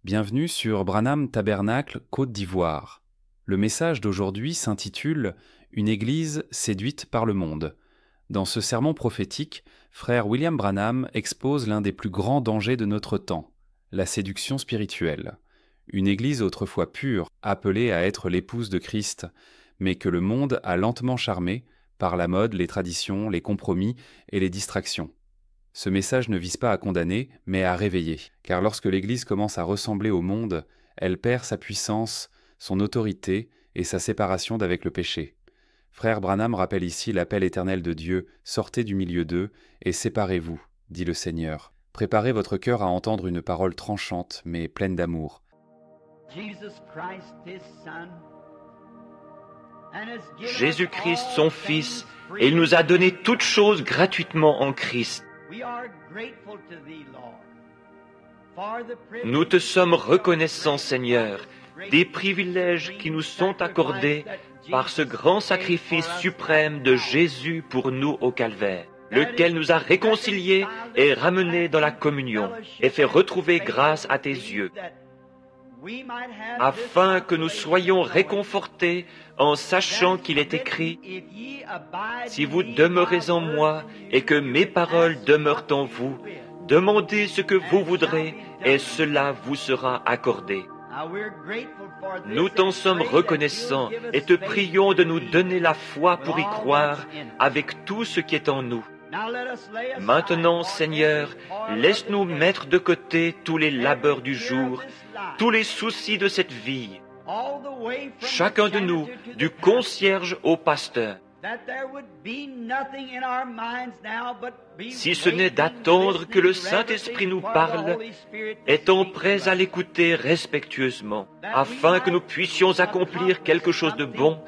Bienvenue sur Branham Tabernacle, Côte d'Ivoire. Le message d'aujourd'hui s'intitule « Une Église séduite par le monde ». Dans ce sermon prophétique, frère William Branham expose l'un des plus grands dangers de notre temps, la séduction spirituelle. Une Église autrefois pure, appelée à être l'épouse de Christ, mais que le monde a lentement charmée par la mode, les traditions, les compromis et les distractions. Ce message ne vise pas à condamner, mais à réveiller. Car lorsque l'Église commence à ressembler au monde, elle perd sa puissance, son autorité et sa séparation d'avec le péché. Frère Branham rappelle ici l'appel éternel de Dieu « Sortez du milieu d'eux et séparez-vous », dit le Seigneur. Préparez votre cœur à entendre une parole tranchante, mais pleine d'amour. Jésus-Christ, son Fils, et il nous a donné toutes choses gratuitement en Christ. Nous te sommes reconnaissants, Seigneur, des privilèges qui nous sont accordés par ce grand sacrifice suprême de Jésus pour nous au calvaire, lequel nous a réconciliés et ramenés dans la communion et fait retrouver grâce à tes yeux, afin que nous soyons réconfortés en sachant qu'il est écrit « Si vous demeurez en moi et que mes paroles demeurent en vous, demandez ce que vous voudrez et cela vous sera accordé. » Nous t'en sommes reconnaissants et te prions de nous donner la foi pour y croire avec tout ce qui est en nous. Maintenant, Seigneur, laisse-nous mettre de côté tous les labeurs du jour, tous les soucis de cette vie, chacun de nous, du concierge au pasteur, si ce n'est d'attendre que le Saint-Esprit nous parle, étant prêts à l'écouter respectueusement, afin que nous puissions accomplir quelque chose de bon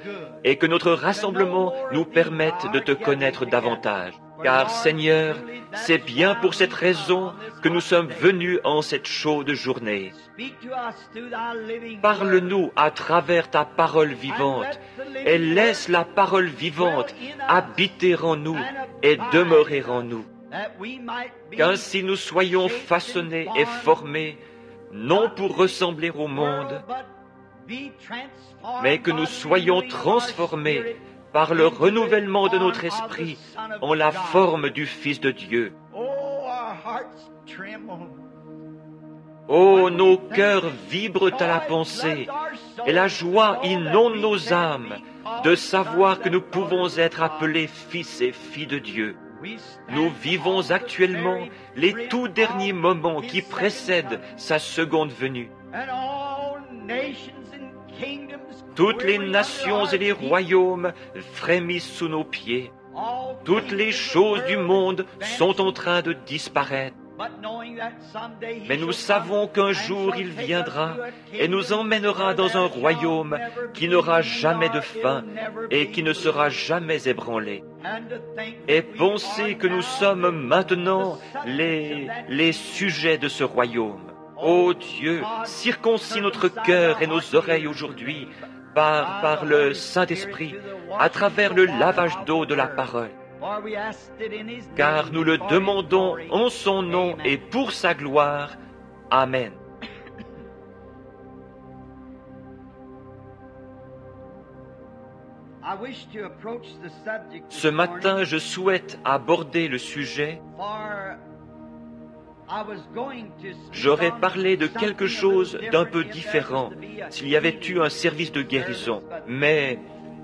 et que notre rassemblement nous permette de te connaître davantage. Car, Seigneur, c'est bien pour cette raison que nous sommes venus en cette chaude journée. Parle-nous à travers ta parole vivante et laisse la parole vivante habiter en nous et demeurer en nous. Qu'ainsi nous soyons façonnés et formés, non pour ressembler au monde, mais que nous soyons transformés par le renouvellement de notre esprit en la forme du Fils de Dieu. Oh, nos cœurs vibrent à la pensée, et la joie inonde nos âmes de savoir que nous pouvons être appelés fils et filles de Dieu. Nous vivons actuellement les tout derniers moments qui précèdent sa seconde venue. Toutes les nations et les royaumes frémissent sous nos pieds. Toutes les choses du monde sont en train de disparaître. Mais nous savons qu'un jour il viendra et nous emmènera dans un royaume qui n'aura jamais de fin et qui ne sera jamais ébranlé. Et pensez que nous sommes maintenant les sujets de ce royaume. Ô Dieu, circoncis notre cœur et nos oreilles aujourd'hui par le Saint-Esprit, à travers le lavage d'eau de la parole. Car nous le demandons en son nom et pour sa gloire. Amen. Ce matin, je souhaite aborder le sujet. J'aurais parlé de quelque chose d'un peu différent s'il y avait eu un service de guérison. Mais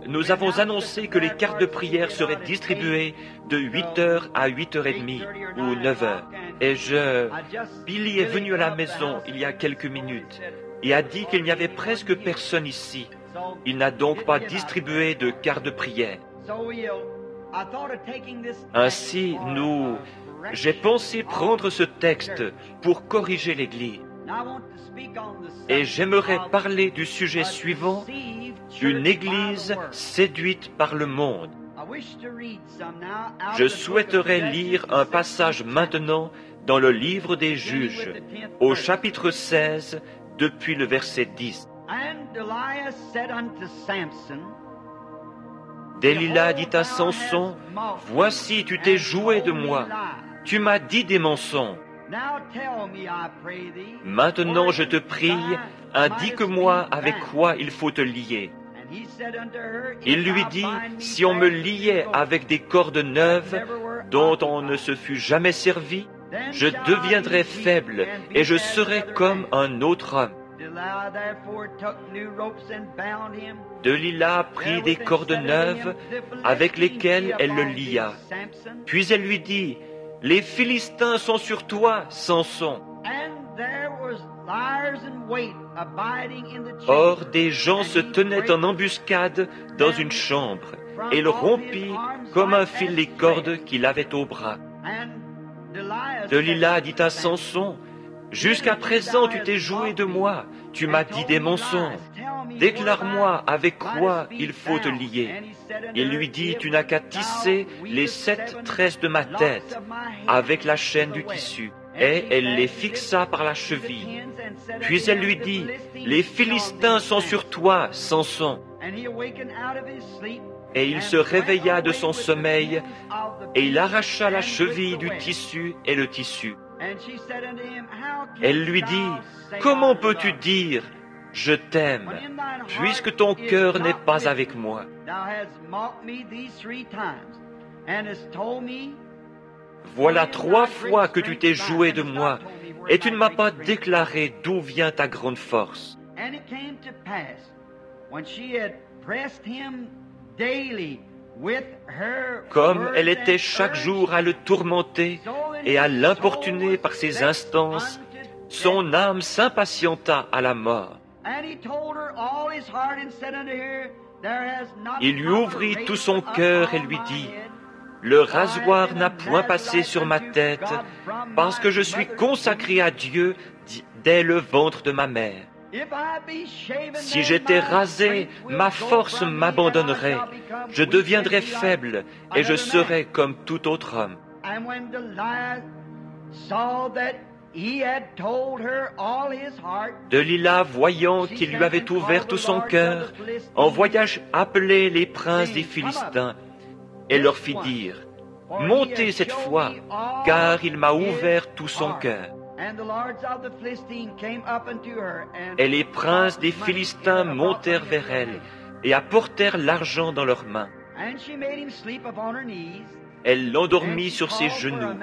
nous avons annoncé que les cartes de prière seraient distribuées de 8h à 8h30 ou 9h. Et Billy est venu à la maison il y a quelques minutes et a dit qu'il n'y avait presque personne ici. Il n'a donc pas distribué de cartes de prière. Ainsi, j'ai pensé prendre ce texte pour corriger l'Église. Et j'aimerais parler du sujet suivant, une Église séduite par le monde. Je souhaiterais lire un passage maintenant dans le livre des Juges, au chapitre 16, depuis le verset 10. Delilah dit à Samson, « Voici, tu t'es joué de moi. Tu m'as dit des mensonges. » Maintenant, je te prie, indique-moi avec quoi il faut te lier. Il lui dit, si on me liait avec des cordes neuves dont on ne se fût jamais servi, je deviendrais faible et je serais comme un autre homme. Delilah prit des cordes neuves avec lesquelles elle le lia. Puis elle lui dit, « Les Philistins sont sur toi, Samson. » Or, des gens se tenaient en embuscade dans une chambre, et il rompit comme un fil les cordes qu'il avait au bras. Delilah dit à Samson, « Jusqu'à présent tu t'es joué de moi, tu m'as dit des mensonges. Déclare-moi avec quoi il faut te lier. » Il lui dit, « Tu n'as qu'à tisser les 7 tresses de ma tête avec la chaîne du tissu. » Et elle les fixa par la cheville. Puis elle lui dit, « Les Philistins sont sur toi, Samson. » Et il se réveilla de son sommeil, et il arracha la cheville du tissu et le tissu. Elle lui dit, « Comment peux-tu dire, je t'aime, puisque ton cœur n'est pas avec moi? Voilà 3 fois que tu t'es joué de moi, et tu ne m'as pas déclaré d'où vient ta grande force. » Comme elle était chaque jour à le tourmenter et à l'importuner par ses instances, son âme s'impatienta à la mort. Il lui ouvrit tout son cœur et lui dit, « Le rasoir n'a point passé sur ma tête, parce que je suis consacré à Dieu dès le ventre de ma mère. Si j'étais rasé, ma force m'abandonnerait, je deviendrais faible et je serais comme tout autre homme. » Delilah, voyant qu'il lui avait ouvert tout son cœur, envoya appeler les princes des Philistins et leur fit dire, « Montez cette fois, car il m'a ouvert tout son cœur. » Et les princes des Philistins montèrent vers elle et apportèrent l'argent dans leurs mains. Elle l'endormit sur ses genoux,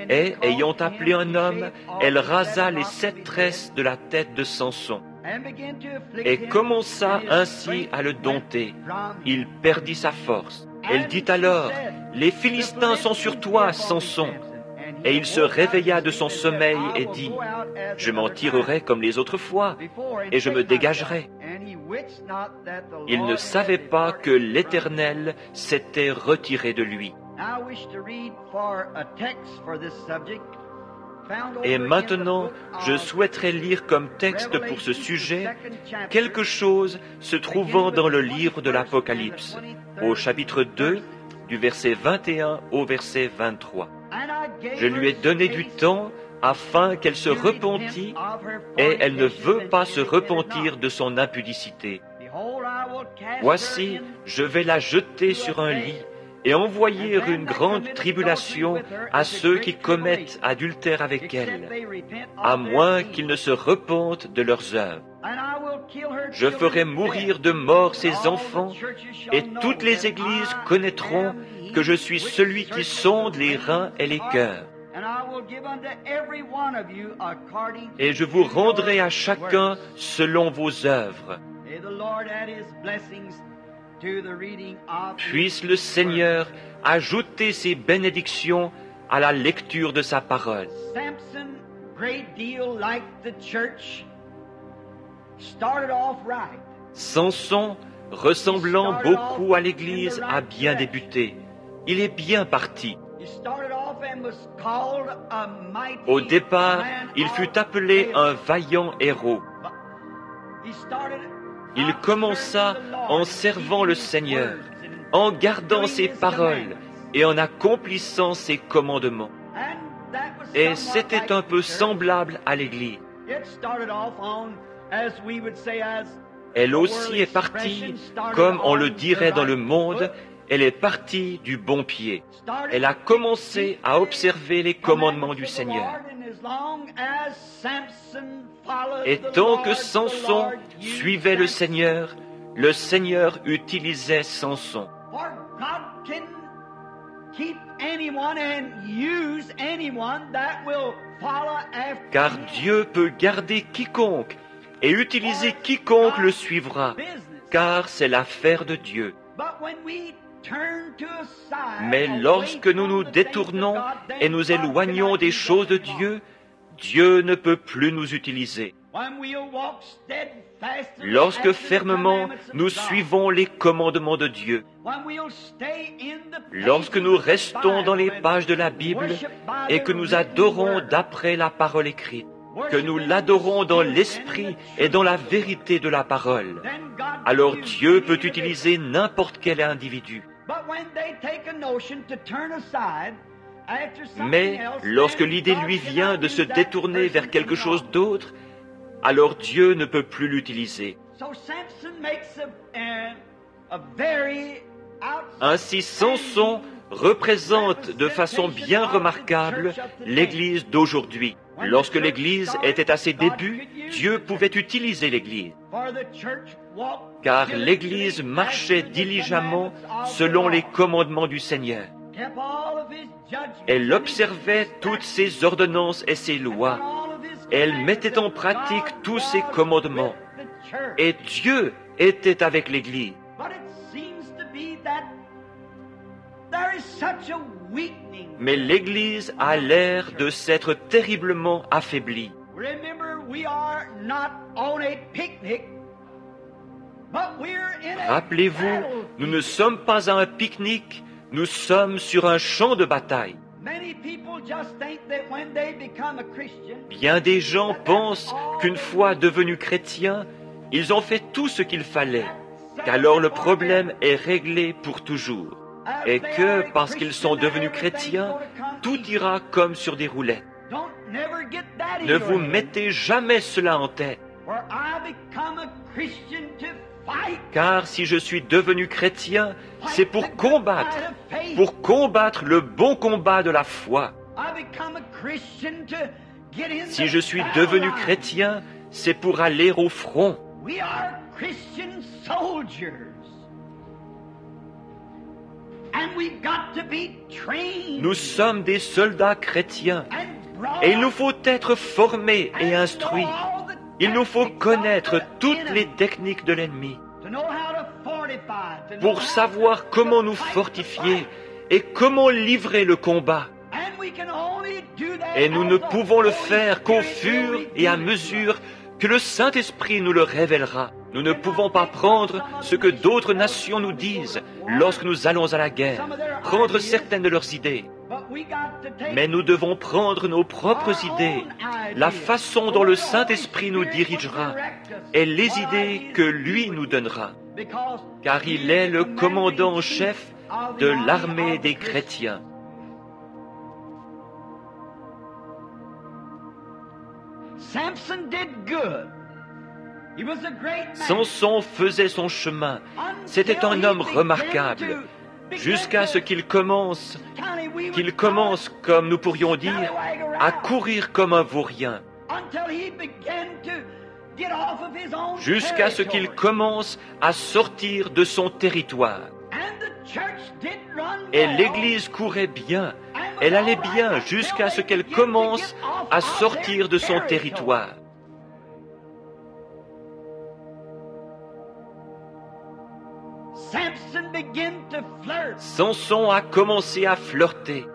et, ayant appelé un homme, elle rasa les 7 tresses de la tête de Samson, et commença ainsi à le dompter. Il perdit sa force. Elle dit alors, « Les Philistins sont sur toi, Samson. » Et il se réveilla de son sommeil et dit, « Je m'en tirerai comme les autres fois, et je me dégagerai. » Il ne savait pas que l'Éternel s'était retiré de lui. Et maintenant, je souhaiterais lire comme texte pour ce sujet quelque chose se trouvant dans le livre de l'Apocalypse, au chapitre 2, du verset 21 au verset 23. Je lui ai donné du temps afin qu'elle se repentît, et elle ne veut pas se repentir de son impudicité. Voici, je vais la jeter sur un lit, et envoyer une grande tribulation à ceux qui commettent adultère avec elle, à moins qu'ils ne se repentent de leurs œuvres. Je ferai mourir de mort ses enfants, et toutes les églises connaîtront que je suis celui qui sonde les reins et les cœurs. Et je vous rendrai à chacun selon vos œuvres. Puisse le Seigneur ajouter ses bénédictions à la lecture de sa parole. Samson, ressemblant beaucoup à l'Église, a bien débuté. Il est bien parti. Au départ, il fut appelé un vaillant héros. Il commença en servant le Seigneur, en gardant ses paroles et en accomplissant ses commandements. Et c'était un peu semblable à l'Église. Elle aussi est partie, comme on le dirait dans le monde, elle est partie du bon pied. Elle a commencé à observer les commandements du Seigneur. Et tant que Samson suivait le Seigneur utilisait Samson. Car Dieu peut garder quiconque et utiliser quiconque le suivra, car c'est l'affaire de Dieu. Mais lorsque nous nous détournons et nous éloignons des choses de Dieu, Dieu ne peut plus nous utiliser. Lorsque fermement nous suivons les commandements de Dieu, lorsque nous restons dans les pages de la Bible et que nous adorons d'après la parole écrite, que nous l'adorons dans l'esprit et dans la vérité de la parole, alors Dieu peut utiliser n'importe quel individu. Mais lorsque l'idée lui vient de se détourner vers quelque chose d'autre, alors Dieu ne peut plus l'utiliser. Ainsi, Samson représente de façon bien remarquable l'Église d'aujourd'hui. Lorsque l'Église était à ses débuts, Dieu pouvait utiliser l'Église, car l'Église marchait diligemment selon les commandements du Seigneur. Elle observait toutes ses ordonnances et ses lois. Elle mettait en pratique tous ses commandements. Et Dieu était avec l'Église. Mais l'Église a l'air de s'être terriblement affaiblie. Rappelez-vous, nous ne sommes pas à un pique-nique, nous sommes sur un champ de bataille. Bien des gens pensent qu'une fois devenus chrétiens, ils ont fait tout ce qu'il fallait, qu'alors le problème est réglé pour toujours, et que, parce qu'ils sont devenus chrétiens, tout ira comme sur des roulettes. Ne vous mettez jamais cela en tête, car si je suis devenu chrétien, c'est pour combattre le bon combat de la foi. Si je suis devenu chrétien, c'est pour aller au front. Nous sommes des soldats chrétiens et il nous faut être formés et instruits. Il nous faut connaître toutes les techniques de l'ennemi pour savoir comment nous fortifier et comment livrer le combat. Et nous ne pouvons le faire qu'au fur et à mesure que le Saint-Esprit nous le révélera. Nous ne pouvons pas prendre ce que d'autres nations nous disent lorsque nous allons à la guerre, prendre certaines de leurs idées. Mais nous devons prendre nos propres idées, la façon dont le Saint-Esprit nous dirigera et les idées que lui nous donnera, car il est le commandant en chef de l'armée des chrétiens. Samson faisait son chemin. C'était un homme remarquable, jusqu'à ce qu'il commence, comme nous pourrions dire, à courir comme un vaurien, jusqu'à ce qu'il commence à sortir de son territoire. Et l'Église courait bien, elle allait bien jusqu'à ce qu'elle commence à sortir de son territoire. Samson a commencé à flirter.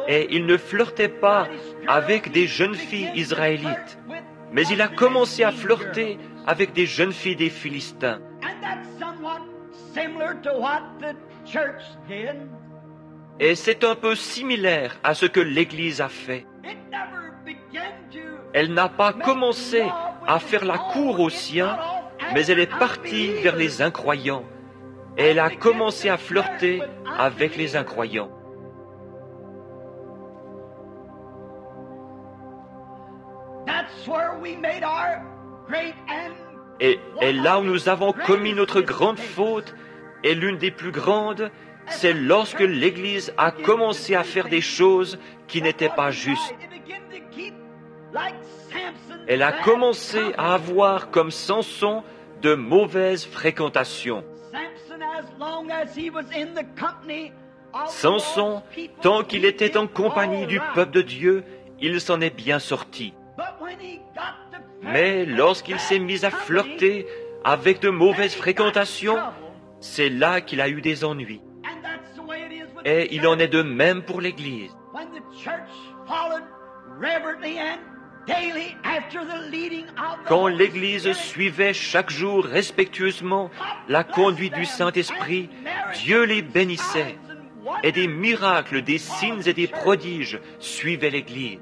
Et il ne flirtait pas avec des jeunes filles israélites, mais il a commencé à flirter avec des jeunes filles des Philistins. Et c'est un peu similaire à ce que l'Église a fait. Elle n'a pas commencé à faire la cour aux siens, mais elle est partie vers les incroyants. Et elle a commencé à flirter avec les incroyants. Et là où nous avons commis notre grande faute, Et l'une des plus grandes, c'est lorsque l'Église a commencé à faire des choses qui n'étaient pas justes. Elle a commencé à avoir, comme Samson, de mauvaises fréquentations. Samson, tant qu'il était en compagnie du peuple de Dieu, il s'en est bien sorti. Mais lorsqu'il s'est mis à flirter avec de mauvaises fréquentations, c'est là qu'il a eu des ennuis. Et il en est de même pour l'Église. Quand l'Église suivait chaque jour respectueusement la conduite du Saint-Esprit, Dieu les bénissait. Et des miracles, des signes et des prodiges suivaient l'Église.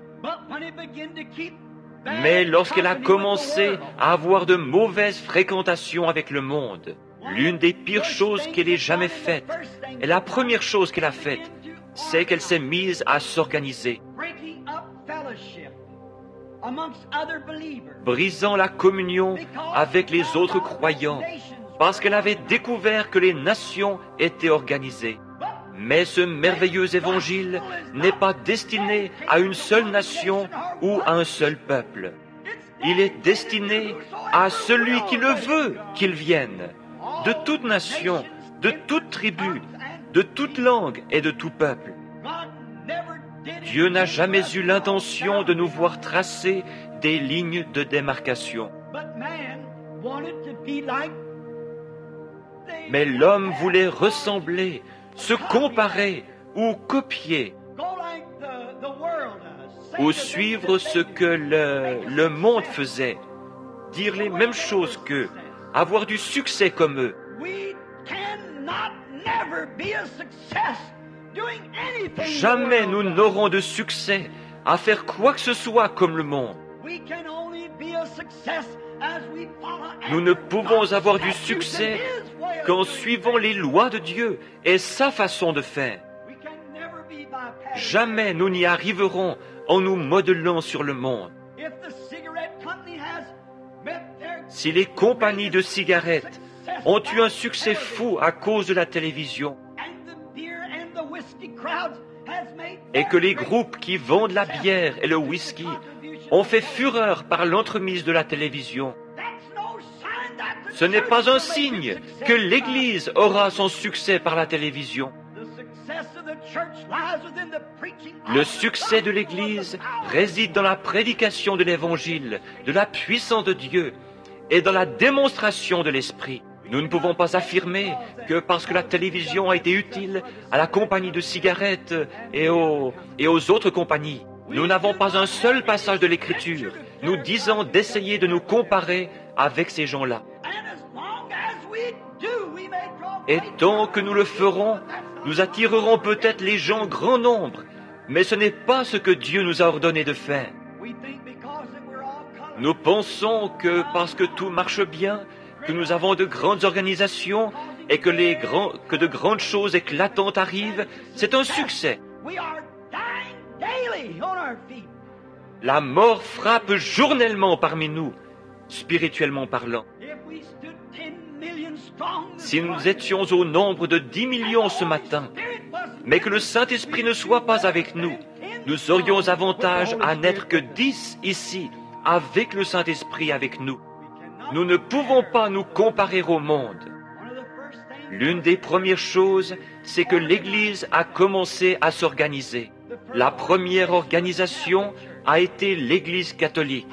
Mais lorsqu'elle a commencé à avoir de mauvaises fréquentations avec le monde, l'une des pires choses qu'elle ait jamais faites, et la première chose qu'elle a faite, c'est qu'elle s'est mise à s'organiser, brisant la communion avec les autres croyants, parce qu'elle avait découvert que les nations étaient organisées. Mais ce merveilleux évangile n'est pas destiné à une seule nation ou à un seul peuple. Il est destiné à celui qui le veut qu'il vienne, de toute nation, de toute tribu, de toute langue et de tout peuple. Dieu n'a jamais eu l'intention de nous voir tracer des lignes de démarcation. Mais l'homme voulait ressembler, se comparer ou copier, ou suivre ce que le monde faisait, dire les mêmes choses qu'eux, avoir du succès comme eux. Jamais nous n'aurons de succès à faire quoi que ce soit comme le monde. Nous ne pouvons avoir du succès qu'en suivant les lois de Dieu et sa façon de faire. Jamais nous n'y arriverons en nous modelant sur le monde. Si les compagnies de cigarettes ont eu un succès fou à cause de la télévision, et que les groupes qui vendent la bière et le whisky ont fait fureur par l'entremise de la télévision, ce n'est pas un signe que l'Église aura son succès par la télévision. Le succès de l'Église réside dans la prédication de l'Évangile, de la puissance de Dieu et dans la démonstration de l'Esprit. Nous ne pouvons pas affirmer que parce que la télévision a été utile à la compagnie de cigarettes et aux autres compagnies, nous n'avons pas un seul passage de l'Écriture nous disant d'essayer de nous comparer avec ces gens-là. Et tant que nous le ferons, nous attirerons peut-être les gens en grand nombre, mais ce n'est pas ce que Dieu nous a ordonné de faire. Nous pensons que parce que tout marche bien, que nous avons de grandes organisations et que de grandes choses éclatantes arrivent, c'est un succès. La mort frappe journellement parmi nous, spirituellement parlant. Si nous étions au nombre de 10 millions ce matin, mais que le Saint-Esprit ne soit pas avec nous, nous aurions avantage à n'être que 10 ici, avec le Saint-Esprit avec nous. Nous ne pouvons pas nous comparer au monde. L'une des premières choses, c'est que l'Église a commencé à s'organiser. La première organisation a été l'Église catholique.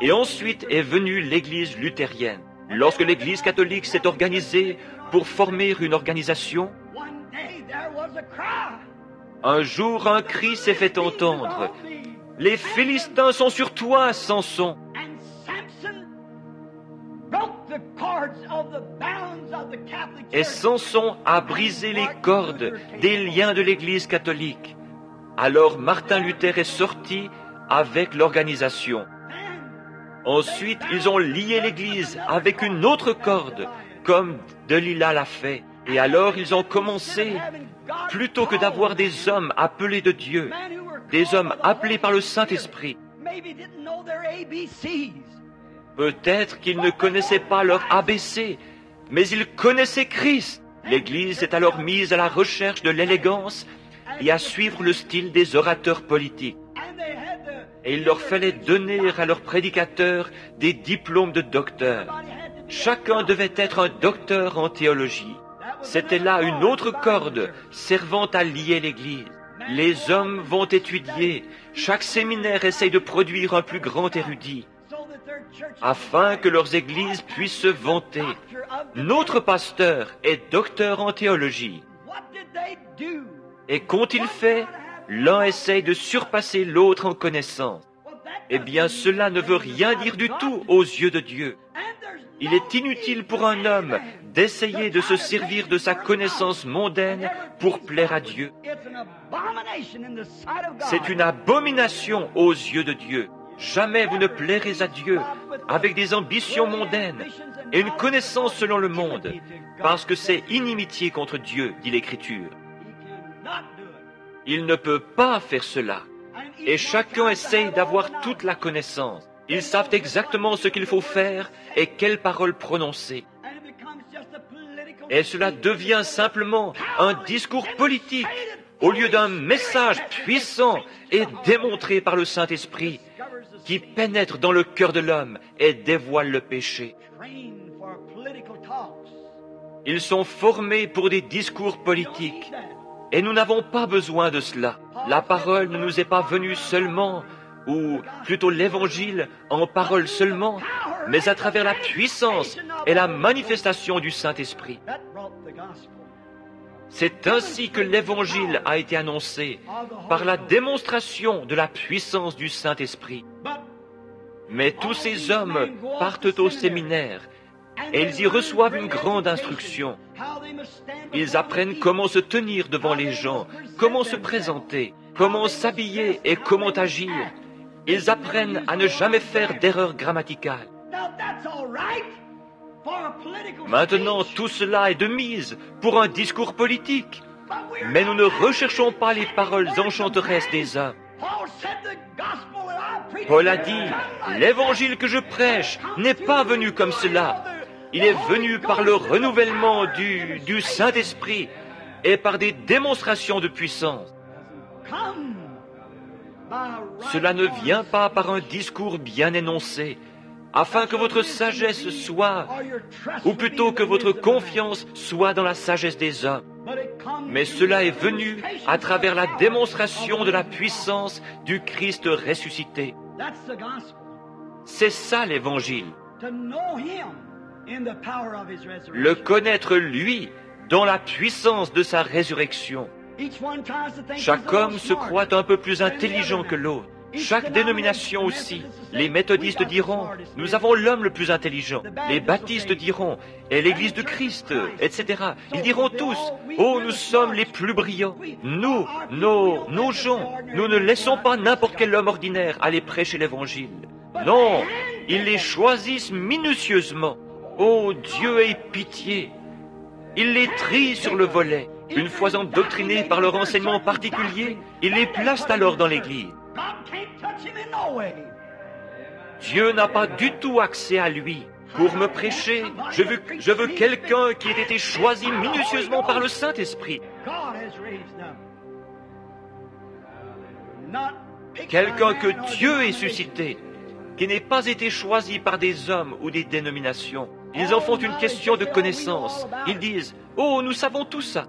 Et ensuite est venue l'Église luthérienne. Lorsque l'Église catholique s'est organisée pour former une organisation, un jour un cri s'est fait entendre. « Les Philistins sont sur toi, Samson !» Et Samson a brisé les cordes des liens de l'Église catholique. Alors Martin Luther est sorti avec l'organisation. Ensuite, ils ont lié l'Église avec une autre corde, comme Delilah l'a fait. Et alors, ils ont commencé, plutôt que d'avoir des hommes appelés de Dieu, des hommes appelés par le Saint-Esprit. Peut-être qu'ils ne connaissaient pas leur ABC, mais ils connaissaient Christ. L'Église est alors mise à la recherche de l'élégance et à suivre le style des orateurs politiques. Et il leur fallait donner à leurs prédicateurs des diplômes de docteur. Chacun devait être un docteur en théologie. C'était là une autre corde servant à lier l'Église. Les hommes vont étudier. Chaque séminaire essaye de produire un plus grand érudit, afin que leurs églises puissent se vanter. Notre pasteur est docteur en théologie. Et qu'ont-ils fait? L'un essaye de surpasser l'autre en connaissance. Eh bien, cela ne veut rien dire du tout aux yeux de Dieu. Il est inutile pour un homme d'essayer de se servir de sa connaissance mondaine pour plaire à Dieu. C'est une abomination aux yeux de Dieu. Jamais vous ne plairez à Dieu avec des ambitions mondaines et une connaissance selon le monde, parce que c'est inimitié contre Dieu, dit l'Écriture. Il ne peut pas faire cela. Et chacun essaye d'avoir toute la connaissance. Ils savent exactement ce qu'il faut faire et quelles paroles prononcer. Et cela devient simplement un discours politique au lieu d'un message puissant et démontré par le Saint-Esprit qui pénètre dans le cœur de l'homme et dévoile le péché. Ils sont formés pour des discours politiques et nous n'avons pas besoin de cela. La parole ne nous est pas venue seulement, ou plutôt l'Évangile en parole seulement, mais à travers la puissance et la manifestation du Saint-Esprit. C'est ainsi que l'Évangile a été annoncé, par la démonstration de la puissance du Saint-Esprit. Mais tous ces hommes partent au séminaire, et ils y reçoivent une grande instruction. Ils apprennent comment se tenir devant les gens, comment se présenter, comment s'habiller et comment agir. Ils apprennent à ne jamais faire d'erreurs grammaticales. Maintenant, tout cela est de mise pour un discours politique. Mais nous ne recherchons pas les paroles enchanteresses des hommes. Paul a dit, l'évangile que je prêche n'est pas venu comme cela. Il est venu par le renouvellement du Saint-Esprit et par des démonstrations de puissance. Cela ne vient pas par un discours bien énoncé, afin que votre sagesse soit, ou plutôt que votre confiance soit dans la sagesse des hommes. Mais cela est venu à travers la démonstration de la puissance du Christ ressuscité. C'est ça l'Évangile. Le connaître lui dans la puissance de sa résurrection. Chaque homme se croit un peu plus intelligent que l'autre. Chaque dénomination aussi. Les méthodistes diront, nous avons l'homme le plus intelligent. Les baptistes diront, et l'Église de Christ, etc. Ils diront tous, oh, nous sommes les plus brillants. Nous, nos gens, nous ne laissons pas n'importe quel homme ordinaire aller prêcher l'Évangile. Non, ils les choisissent minutieusement. Oh, Dieu ait pitié. Ils les trient sur le volet. Une fois endoctrinés par leur enseignement particulier, ils les placent alors dans l'Église. Dieu n'a pas du tout accès à lui. Pour me prêcher, je veux quelqu'un qui ait été choisi minutieusement par le Saint-Esprit. Quelqu'un que Dieu ait suscité, qui n'ait pas été choisi par des hommes ou des dénominations. Ils en font une question de connaissance. Ils disent, oh, nous savons tout ça.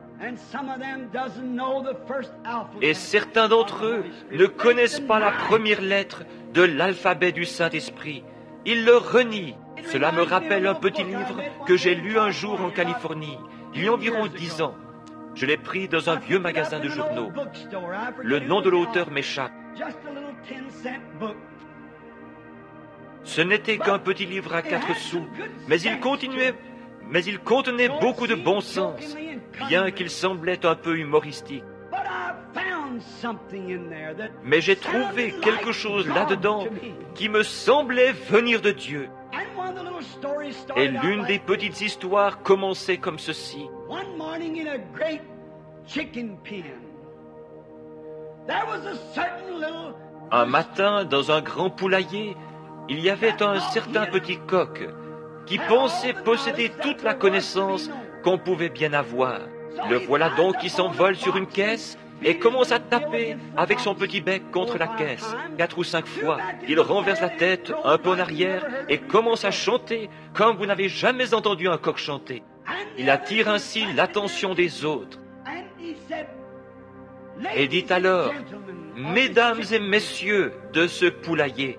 Et certains d'entre eux ne connaissent pas la première lettre de l'alphabet du Saint-Esprit. Ils le renient. Cela me rappelle un petit livre que j'ai lu un jour en Californie, il y a environ 10 ans. Je l'ai pris dans un vieux magasin de journaux. Le nom de l'auteur m'échappe. Ce n'était qu'un petit livre à 4 sous, mais il contenait beaucoup de bon sens, bien qu'il semblait un peu humoristique. Mais j'ai trouvé quelque chose là-dedans qui me semblait venir de Dieu. Et l'une des petites histoires commençait comme ceci. Un matin, dans un grand poulailler, il y avait un certain petit coq qui pensait posséder toute la connaissance qu'on pouvait bien avoir. Le voilà donc qui s'envole sur une caisse et commence à taper avec son petit bec contre la caisse. 4 ou 5 fois, il renverse la tête un peu en arrière et commence à chanter comme vous n'avez jamais entendu un coq chanter. Il attire ainsi l'attention des autres et dit alors, « Mesdames et messieurs de ce poulailler,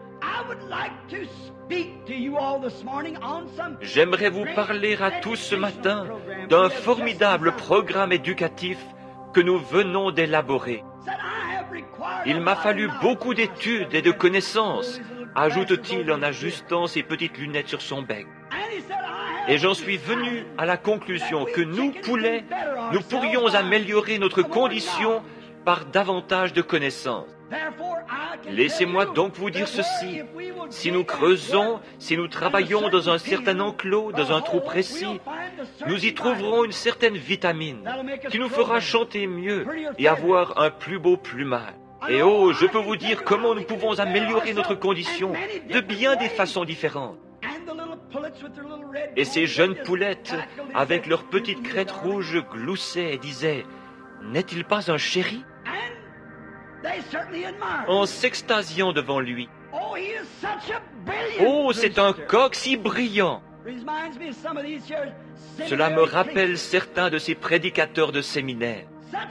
j'aimerais vous parler à tous ce matin d'un formidable programme éducatif que nous venons d'élaborer. Il m'a fallu beaucoup d'études et de connaissances, ajoute-t-il en ajustant ses petites lunettes sur son bec. Et j'en suis venu à la conclusion que nous, poulets, nous pourrions améliorer notre condition par davantage de connaissances. Laissez-moi donc vous dire ceci. Si nous creusons, si nous travaillons dans un certain enclos, dans un trou précis, nous y trouverons une certaine vitamine qui nous fera chanter mieux et avoir un plus beau plumage. Et oh, je peux vous dire comment nous pouvons améliorer notre condition de bien des façons différentes. Et ces jeunes poulettes, avec leurs petites crêtes rouges, gloussaient et disaient, « N'est-il pas un chéri ?» en s'extasiant devant lui. Oh, c'est un coq si brillant! Cela me rappelle certains de ces prédicateurs de séminaire.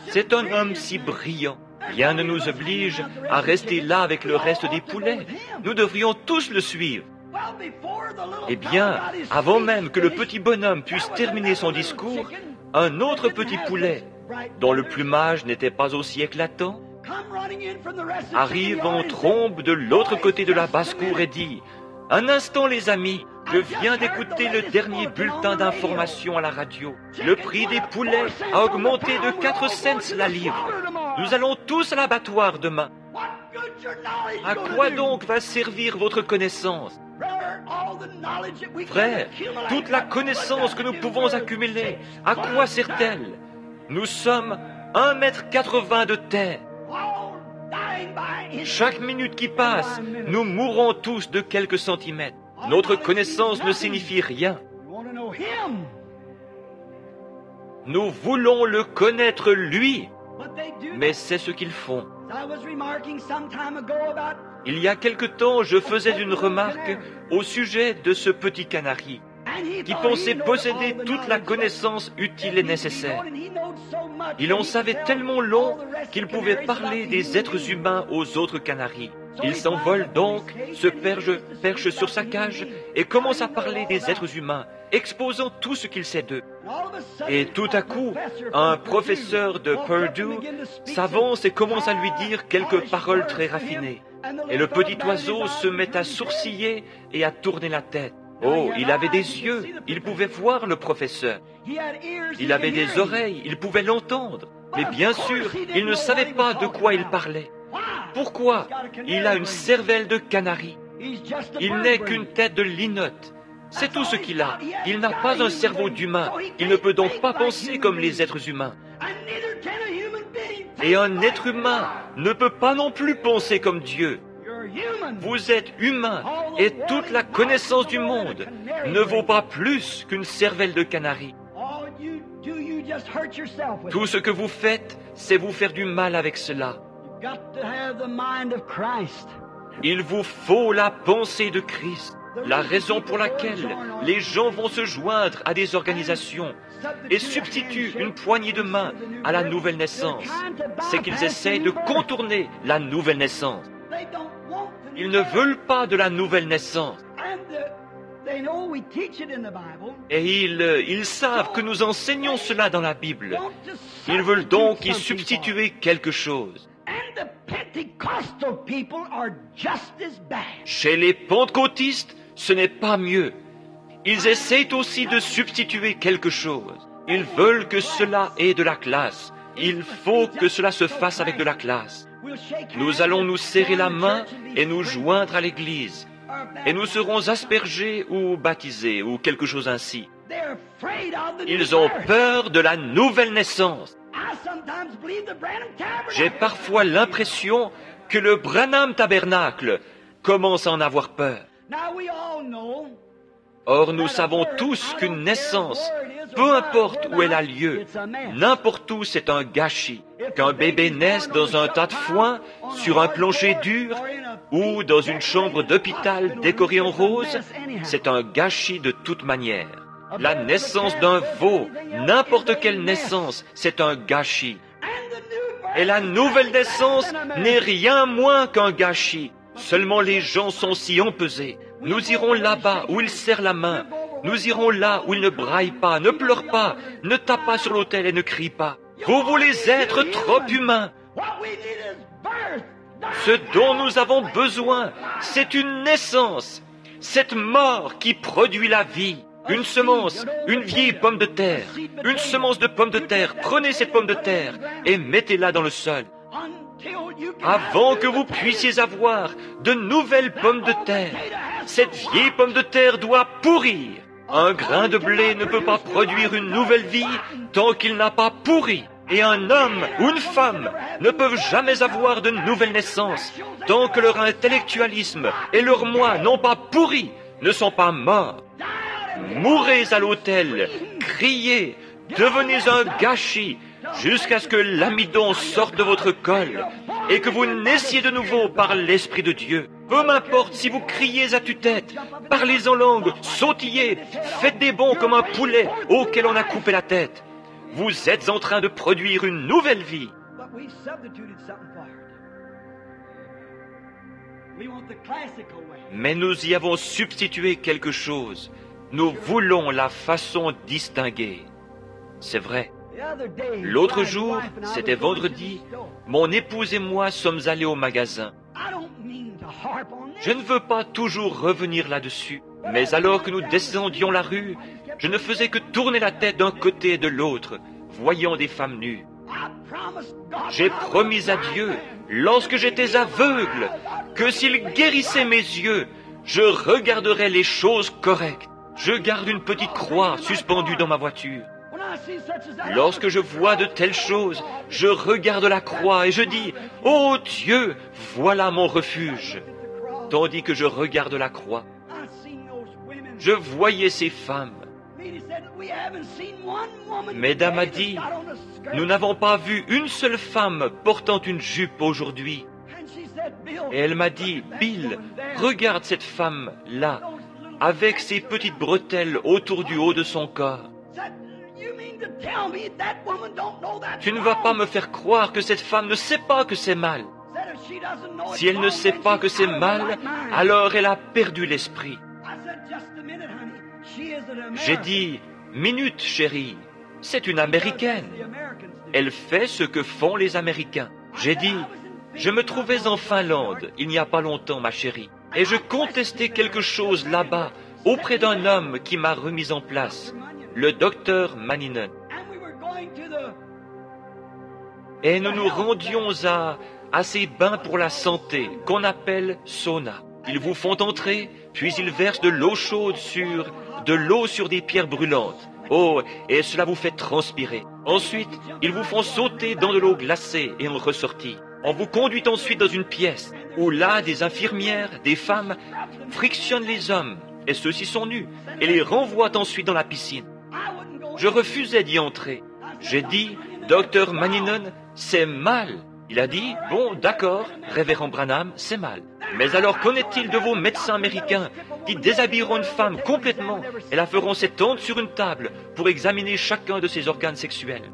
C'est un homme si brillant. Rien ne nous oblige à rester là avec le reste des poulets. Nous devrions tous le suivre. Eh bien, avant même que le petit bonhomme puisse terminer son discours, un autre petit poulet, dont le plumage n'était pas aussi éclatant, arrive en trombe de l'autre côté de la basse-cour et dit « Un instant, les amis, je viens d'écouter le dernier bulletin d'information à la radio. Le prix des poulets a augmenté de 4 cents la livre. Nous allons tous à l'abattoir demain. À quoi donc va servir votre connaissance ? Frère, toute la connaissance que nous pouvons accumuler, à quoi sert-elle ? Nous sommes 1,80 m de terre. Chaque minute qui passe, nous mourrons tous de quelques centimètres. Notre connaissance ne signifie rien. Nous voulons le connaître lui, mais c'est ce qu'ils font. Il y a quelque temps, je faisais une remarque au sujet de ce petit canari qui pensait posséder toute la connaissance utile et nécessaire. Il en savait tellement long qu'il pouvait parler des êtres humains aux autres canaris. Il s'envole donc, se perche sur sa cage et commence à parler des êtres humains, exposant tout ce qu'il sait d'eux. Et tout à coup, un professeur de Purdue s'avance et commence à lui dire quelques paroles très raffinées. Et le petit oiseau se met à sourciller et à tourner la tête. Oh, il avait des yeux, il pouvait voir le professeur. Il avait des oreilles, il pouvait l'entendre. Mais bien sûr, il ne savait pas de quoi il parlait. Pourquoi ? Il a une cervelle de canari. Il n'est qu'une tête de linotte. C'est tout ce qu'il a. Il n'a pas un cerveau d'humain. Il ne peut donc pas penser comme les êtres humains. Et un être humain ne peut pas non plus penser comme Dieu. Vous êtes humain et toute la connaissance du monde ne vaut pas plus qu'une cervelle de canari. Tout ce que vous faites, c'est vous faire du mal avec cela. Il vous faut la pensée de Christ. La raison pour laquelle les gens vont se joindre à des organisations et substituent une poignée de main à la nouvelle naissance, c'est qu'ils essayent de contourner la nouvelle naissance. Ils ne veulent pas de la nouvelle naissance. Et ils savent que nous enseignons cela dans la Bible. Ils veulent donc y substituer quelque chose. Chez les pentecôtistes, ce n'est pas mieux. Ils essayent aussi de substituer quelque chose. Ils veulent que cela ait de la classe. Il faut que cela se fasse avec de la classe. Nous allons nous serrer la main et nous joindre à l'Église. Et nous serons aspergés ou baptisés ou quelque chose ainsi. Ils ont peur de la nouvelle naissance. J'ai parfois l'impression que le Branham Tabernacle commence à en avoir peur. Or nous savons tous qu'une naissance, peu importe où elle a lieu, n'importe où c'est un gâchis. Qu'un bébé naisse dans un tas de foin, sur un plancher dur, ou dans une chambre d'hôpital décorée en rose, c'est un gâchis de toute manière. La naissance d'un veau, n'importe quelle naissance, c'est un gâchis. Et la nouvelle naissance n'est rien moins qu'un gâchis. Seulement les gens sont si empesés. Nous irons là-bas où il serre la main. Nous irons là où il ne braille pas, ne pleure pas, ne tape pas sur l'autel et ne crie pas. Vous voulez être trop humain. Ce dont nous avons besoin, c'est une naissance. Cette mort qui produit la vie. Une semence, une vieille pomme de terre, une semence de pomme de terre. Prenez cette pomme de terre et mettez-la dans le sol. Avant que vous puissiez avoir de nouvelles pommes de terre, cette vieille pomme de terre doit pourrir. Un grain de blé ne peut pas produire une nouvelle vie tant qu'il n'a pas pourri. Et un homme ou une femme ne peuvent jamais avoir de nouvelle naissance tant que leur intellectualisme et leur moi n'ont pas pourri, ne sont pas morts. Mourez à l'autel, criez, devenez un gâchis, jusqu'à ce que l'amidon sorte de votre col et que vous naissiez de nouveau par l'Esprit de Dieu. Peu m'importe si vous criez à tue-tête, parlez en langue, sautillez, faites des bonds comme un poulet auquel on a coupé la tête. Vous êtes en train de produire une nouvelle vie. Mais nous y avons substitué quelque chose. Nous voulons la façon distinguée. C'est vrai. L'autre jour, c'était vendredi, mon épouse et moi sommes allés au magasin. Je ne veux pas toujours revenir là-dessus, mais alors que nous descendions la rue, je ne faisais que tourner la tête d'un côté et de l'autre, voyant des femmes nues. J'ai promis à Dieu, lorsque j'étais aveugle, que s'il guérissait mes yeux, je regarderais les choses correctes. Je garde une petite croix suspendue dans ma voiture. Lorsque je vois de telles choses, je regarde la croix et je dis, « Oh Dieu, voilà mon refuge !» Tandis que je regarde la croix, je voyais ces femmes. Mesdames a dit, « Nous n'avons pas vu une seule femme portant une jupe aujourd'hui. » Et elle m'a dit, « Bill, regarde cette femme-là, avec ses petites bretelles autour du haut de son corps. Tu ne vas pas me faire croire que cette femme ne sait pas que c'est mal. Si elle ne sait pas que c'est mal, alors elle a perdu l'esprit. » J'ai dit, « Minute, chérie, c'est une Américaine. Elle fait ce que font les Américains. » J'ai dit, « Je me trouvais en Finlande il n'y a pas longtemps, ma chérie, et je contestais quelque chose là-bas auprès d'un homme qui m'a remis en place, le docteur Manninen. Et nous nous rendions à ces bains pour la santé qu'on appelle sauna. Ils vous font entrer, puis ils versent de l'eau chaude sur des pierres brûlantes. Oh, et cela vous fait transpirer. Ensuite, ils vous font sauter dans de l'eau glacée et en ressortir. On vous conduit ensuite dans une pièce où là, des infirmières, des femmes, frictionnent les hommes, et ceux-ci sont nus, et les renvoient ensuite dans la piscine. Je refusais d'y entrer. J'ai dit, « Docteur Manninen, c'est mal. » Il a dit, « Bon, d'accord, révérend Branham, c'est mal. Mais alors qu'en est-il de vos médecins américains qui déshabilleront une femme complètement et la feront s'étendre sur une table pour examiner chacun de ses organes sexuels? »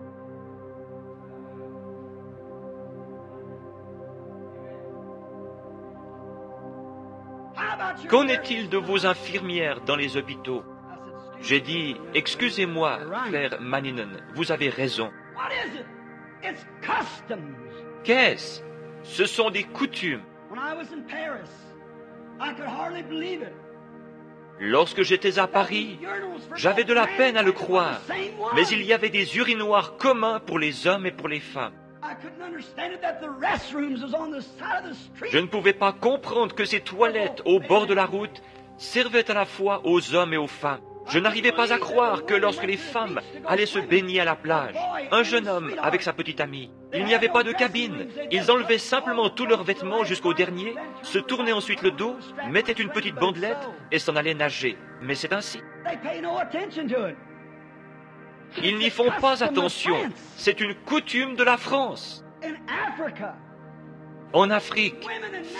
Qu'en est-il de vos infirmières dans les hôpitaux? J'ai dit, « Excusez-moi, frère Manninen, vous avez raison. » Qu'est-ce? Ce sont des coutumes. Lorsque j'étais à Paris, j'avais de la peine à le croire, mais il y avait des urinoirs communs pour les hommes et pour les femmes. Je ne pouvais pas comprendre que ces toilettes au bord de la route servaient à la fois aux hommes et aux femmes. Je n'arrivais pas à croire que lorsque les femmes allaient se baigner à la plage, un jeune homme avec sa petite amie, il n'y avait pas de cabine. Ils enlevaient simplement tous leurs vêtements jusqu'au dernier, se tournaient ensuite le dos, mettaient une petite bandelette et s'en allaient nager. Mais c'est ainsi. They pay no attention to it. Ils n'y font pas attention. C'est une coutume de la France. In Africa, En Afrique,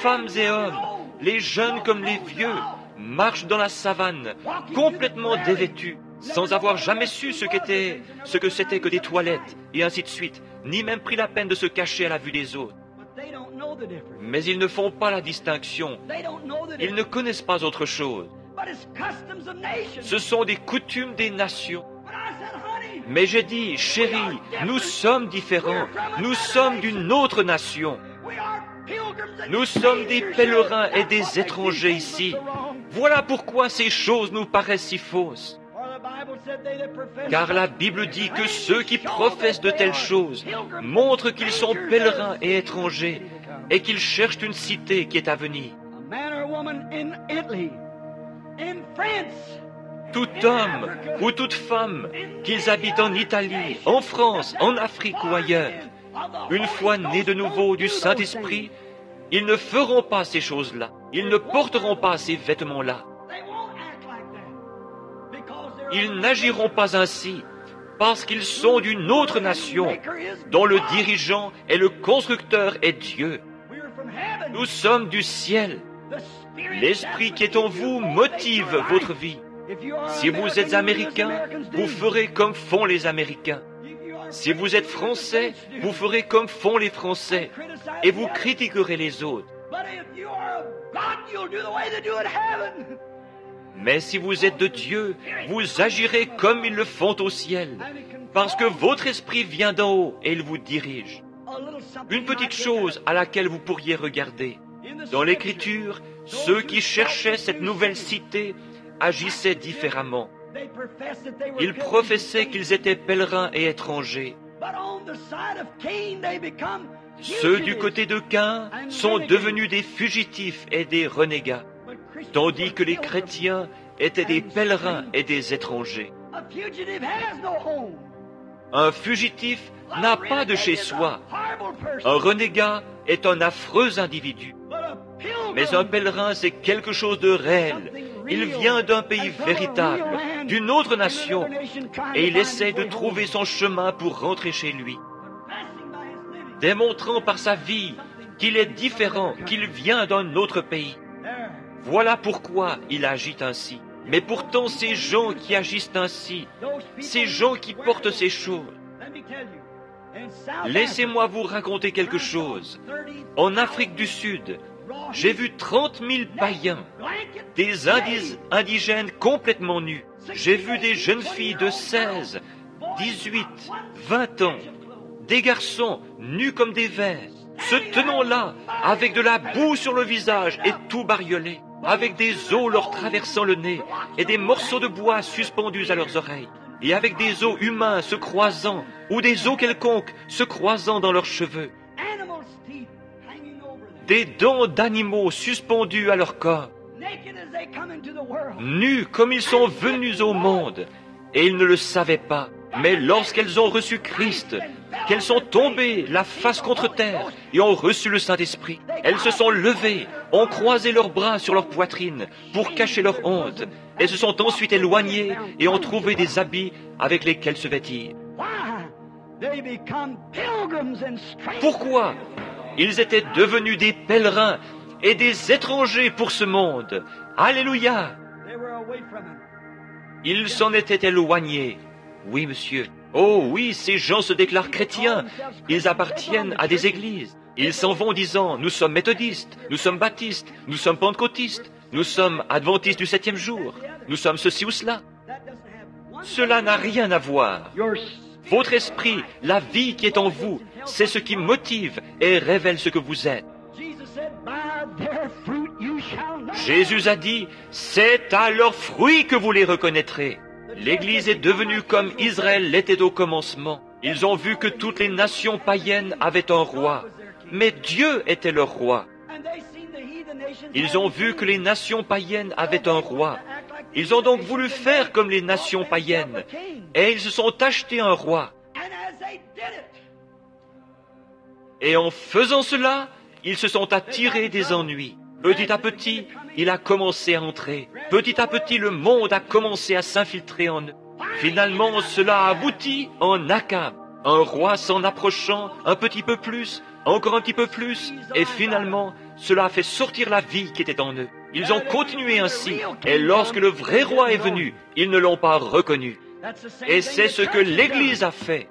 femmes et hommes, les jeunes comme les vieux, marchent dans la savane, complètement dévêtus, sans avoir jamais su ce que c'était que des toilettes, et ainsi de suite, ni même pris la peine de se cacher à la vue des autres. but they don't know the difference. Mais ils ne font pas la distinction. They don't know the Ils difference. ne connaissent pas autre chose. But it's customs of nations. Ce sont des coutumes des nations. But I said, honey, Mais j'ai dit, chérie, nous sommes différents. Nous sommes d'une autre nation. we are pilgrims and Nous sommes des strangers pèlerins here. et des That's why étrangers these things ici. look so wrong. Voilà pourquoi ces choses nous paraissent si fausses. For the Bible said they that profess Car la Bible dit que ceux qui professent de telles choses montrent qu'ils sont pèlerins et étrangers et qu'ils cherchent une cité qui est à venir. a man or woman in Italy, in France, Tout homme ou toute femme, qu'ils habitent en Italie, en France, en Afrique ou ailleurs, une fois nés de nouveau du Saint-Esprit, ils ne feront pas ces choses-là. Ils ne porteront pas ces vêtements-là. they won't act like that. Because they're Ils n'agiront pas ainsi parce qu'ils sont d'une autre nation dont le dirigeant et le constructeur est Dieu. we are from heaven. Nous sommes du ciel. The Spirit L'Esprit qui est en vous motive votre vie. Si vous êtes Américain, vous ferez comme font les Américains. Si vous êtes Français, vous ferez comme font les Français. Et vous critiquerez les autres. Mais si vous êtes de Dieu, vous agirez comme ils le font au ciel. Parce que votre esprit vient d'en haut et il vous dirige. Une petite chose à laquelle vous pourriez regarder. Dans l'Écriture, ceux qui cherchaient cette nouvelle cité agissaient différemment. Ils professaient qu'ils étaient pèlerins et étrangers. Ceux du côté de Caïn sont devenus des fugitifs et des renégats, tandis que les chrétiens étaient des pèlerins et des étrangers. Un fugitif n'a pas de chez soi. Un renégat est un affreux individu. Mais un pèlerin, c'est quelque chose de réel. Il vient d'un pays véritable, d'une autre nation, et il essaie de trouver son chemin pour rentrer chez lui, démontrant par sa vie qu'il est différent, qu'il vient d'un autre pays. Voilà pourquoi il agit ainsi. Mais pourtant, ces gens qui agissent ainsi, ces gens qui portent ces choses, laissez-moi vous raconter quelque chose. En Afrique du Sud, j'ai vu 30 000 païens, des indigènes complètement nus. J'ai vu des jeunes filles de 16, 18, 20 ans, des garçons nus comme des vers, se tenant là, avec de la boue sur le visage et tout bariolé, avec des os leur traversant le nez et des morceaux de bois suspendus à leurs oreilles, et avec des os humains se croisant, ou des os quelconques se croisant dans leurs cheveux, des dents d'animaux suspendus à leur corps, nus comme ils sont venus au monde, et ils ne le savaient pas. Mais lorsqu'elles ont reçu Christ, qu'elles sont tombées la face contre terre et ont reçu le Saint-Esprit, elles se sont levées, ont croisé leurs bras sur leur poitrine pour cacher leur honte, et se sont ensuite éloignées et ont trouvé des habits avec lesquels se vêtir. Pourquoi? Ils étaient devenus des pèlerins et des étrangers pour ce monde. Alléluia! Ils s'en étaient éloignés. Oui, monsieur. Oh oui, ces gens se déclarent chrétiens. Ils appartiennent à des églises. Ils s'en vont disant, nous sommes méthodistes, nous sommes baptistes, nous sommes pentecôtistes, nous sommes adventistes du 7e jour, nous sommes ceci ou cela. Cela n'a rien à voir. Votre esprit, la vie qui est en vous, c'est ce qui motive et révèle ce que vous êtes. Jésus a dit, c'est à leurs fruits que vous les reconnaîtrez. L'Église est devenue comme Israël l'était au commencement. Ils ont vu que toutes les nations païennes avaient un roi, mais Dieu était leur roi. Ils ont vu que les nations païennes avaient un roi. Ils ont donc voulu faire comme les nations païennes, et ils se sont achetés un roi. Et en faisant cela, ils se sont attirés des ennuis. Petit à petit, il a commencé à entrer. Petit à petit, le monde a commencé à s'infiltrer en eux. Finalement, cela a abouti en Akab. Un roi s'en approchant un petit peu plus, encore un petit peu plus, et finalement, cela a fait sortir la vie qui était en eux. Ils ont continué ainsi, et lorsque le vrai roi est venu, ils ne l'ont pas reconnu. Et c'est ce que l'Église a fait.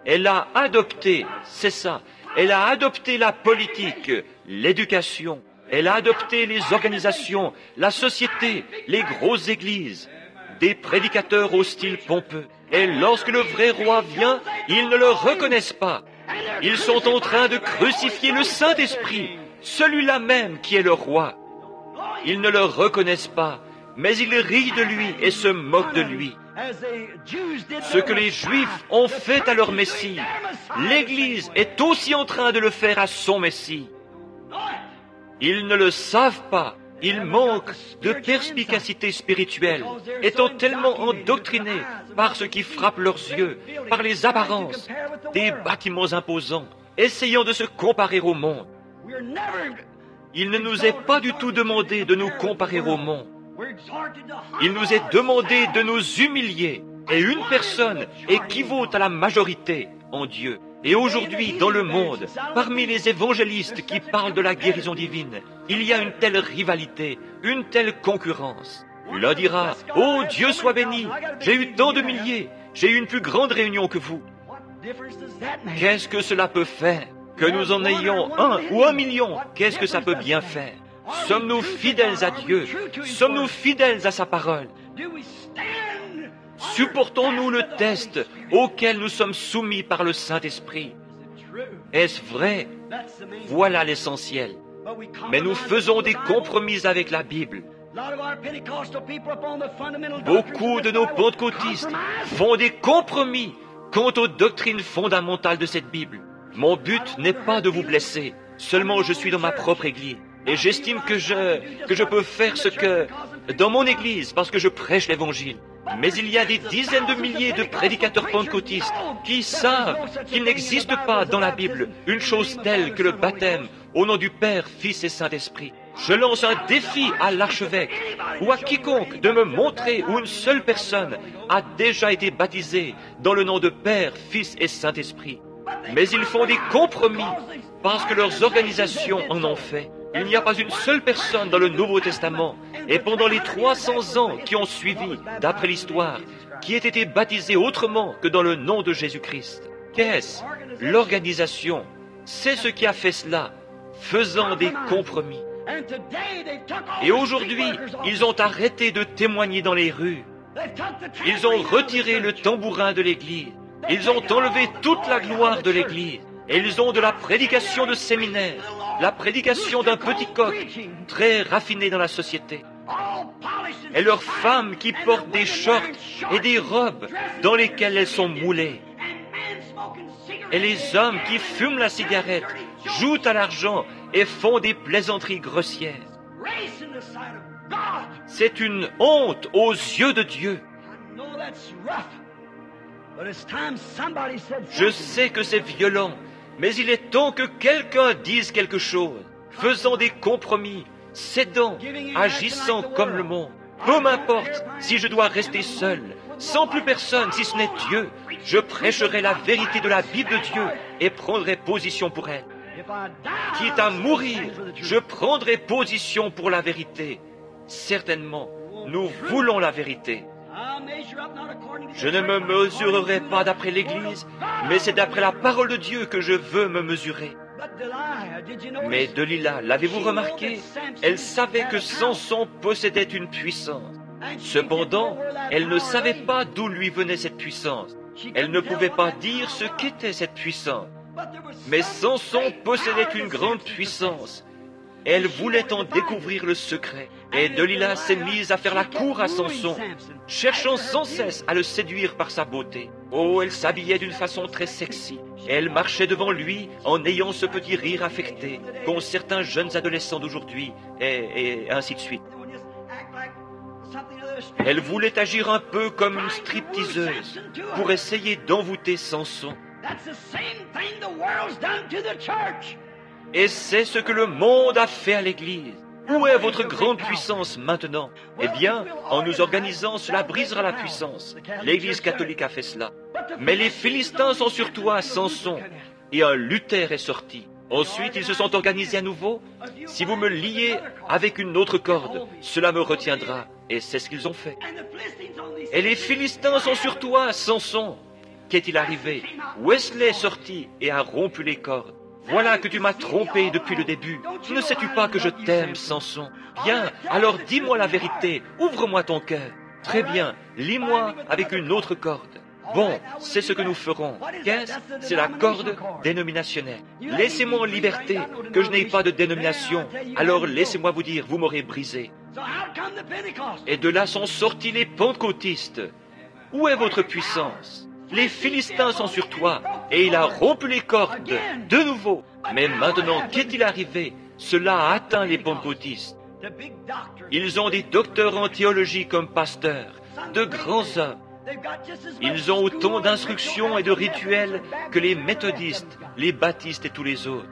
Elle a adopté, c'est ça, elle a adopté la politique, l'éducation, elle a adopté les organisations, la société, les grosses églises, des prédicateurs au style pompeux. Et lorsque le vrai roi vient, ils ne le reconnaissent pas. Ils sont en train de crucifier le Saint-Esprit, celui-là même qui est le roi. Ils ne le reconnaissent pas, mais ils rient de lui et se moquent de lui. Ce que les Juifs ont fait à leur Messie, l'Église est aussi en train de le faire à son Messie. Ils ne le savent pas. Ils manquent de perspicacité spirituelle, étant tellement endoctrinés par ce qui frappe leurs yeux, par les apparences, des bâtiments imposants, essayant de se comparer au monde. Il ne nous est pas du tout demandé de nous comparer au monde. Il nous est demandé de nous humilier, et une personne équivaut à la majorité en Dieu. Et aujourd'hui, dans le monde, parmi les évangélistes qui parlent de la guérison divine, il y a une telle rivalité, une telle concurrence. L'un dira, « Oh, Dieu soit béni, j'ai eu tant de milliers, j'ai eu une plus grande réunion que vous. » Qu'est-ce que cela peut faire? Que nous en ayons 1 ou 1 million, qu'est-ce que ça peut bien faire? Sommes-nous fidèles à Dieu? Sommes-nous fidèles à sa parole? Supportons-nous le test auquel nous sommes soumis par le Saint-Esprit? Est-ce vrai? Voilà l'essentiel. Mais nous faisons des compromis avec la Bible. Beaucoup de nos pentecôtistes font des compromis quant aux doctrines fondamentales de cette Bible. Mon but n'est pas de vous blesser, seulement je suis dans ma propre église. Et j'estime que je peux faire ce que dans mon église parce que je prêche l'évangile. Mais il y a des dizaines de milliers de prédicateurs pentecôtistes qui savent qu'il n'existe pas dans la Bible une chose telle que le baptême au nom du Père, Fils et Saint-Esprit. Je lance un défi à l'archevêque ou à quiconque de me montrer où une seule personne a déjà été baptisée dans le nom de Père, Fils et Saint-Esprit. Mais ils font des compromis parce que leurs organisations en ont fait. Il n'y a pas une seule personne dans le Nouveau Testament, et pendant les 300 ans qui ont suivi, d'après l'histoire, qui ait été baptisé autrement que dans le nom de Jésus-Christ. Qu'est-ce? L'organisation. C'est ce qui a fait cela, faisant des compromis. Et aujourd'hui, ils ont arrêté de témoigner dans les rues. Ils ont retiré le tambourin de l'Église. Ils ont enlevé toute la gloire de l'Église. Et ils ont de la prédication de séminaire, la prédication d'un petit coq, très raffiné dans la société. Et leurs femmes qui portent des shorts et des robes dans lesquelles elles sont moulées. Et les hommes qui fument la cigarette, jouent à l'argent et font des plaisanteries grossières. C'est une honte aux yeux de Dieu. Je sais que c'est violent, mais il est temps que quelqu'un dise quelque chose, faisant des compromis, cédant, agissant comme le monde. Peu m'importe si je dois rester seul, sans plus personne si ce n'est Dieu, je prêcherai la vérité de la Bible de Dieu et prendrai position pour elle. Quitte à mourir, je prendrai position pour la vérité. Certainement, nous voulons la vérité. Je ne me mesurerai pas d'après l'Église, mais c'est d'après la parole de Dieu que je veux me mesurer. Mais Delilah, l'avez-vous remarqué? Elle savait que Samson possédait une puissance. Cependant, elle ne savait pas d'où lui venait cette puissance. Elle ne pouvait pas dire ce qu'était cette puissance. Mais Samson possédait une grande puissance. Elle voulait en découvrir le secret. Et Delilah s'est mise à faire la cour à Samson, cherchant sans cesse à le séduire par sa beauté. Oh, elle s'habillait d'une façon très sexy. Elle marchait devant lui en ayant ce petit rire affecté qu'ont certains jeunes adolescents d'aujourd'hui, et ainsi de suite. Elle voulait agir un peu comme une stripteaseuse pour essayer d'envoûter Samson. Et c'est ce que le monde a fait à l'Église. Où est votre grande puissance maintenant? Eh bien, en nous organisant, cela brisera la puissance. L'Église catholique a fait cela. Mais les Philistins sont sur toi, Samson, et un Luther est sorti. Ensuite, ils se sont organisés à nouveau. Si vous me liez avec une autre corde, cela me retiendra. Et c'est ce qu'ils ont fait. Et les Philistins sont sur toi, Samson. Qu'est-il arrivé? Wesley est sorti et a rompu les cordes. Voilà que tu m'as trompé depuis le début. Ne sais-tu pas que je t'aime, Samson? Bien, alors dis-moi la vérité. Ouvre-moi ton cœur. Très bien, lie-moi avec une autre corde. Bon, c'est ce que nous ferons. Qu'est-ce? C'est la corde dénominationnelle. Laissez-moi en liberté, que je n'ai pas de dénomination. Alors laissez-moi vous dire, vous m'aurez brisé. Et de là sont sortis les pentecôtistes. Où est votre puissance? Les Philistins sont sur toi, et il a rompu les cordes, de nouveau. Mais maintenant, qu'est-il arrivé? Cela a atteint les pentecôtistes. Ils ont des docteurs en théologie comme pasteurs, de grands hommes. Ils ont autant d'instructions et de rituels que les méthodistes, les baptistes et tous les autres.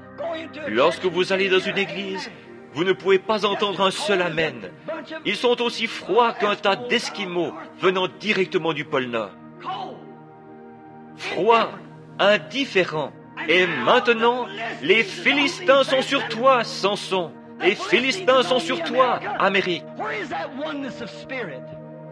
Lorsque vous allez dans une église, vous ne pouvez pas entendre un seul amen. Ils sont aussi froids qu'un tas d'Esquimaux venant directement du pôle Nord. Froid, indifférent. Et maintenant, les Philistins sont sur toi, Samson. Les Philistins sont sur toi, Amérique.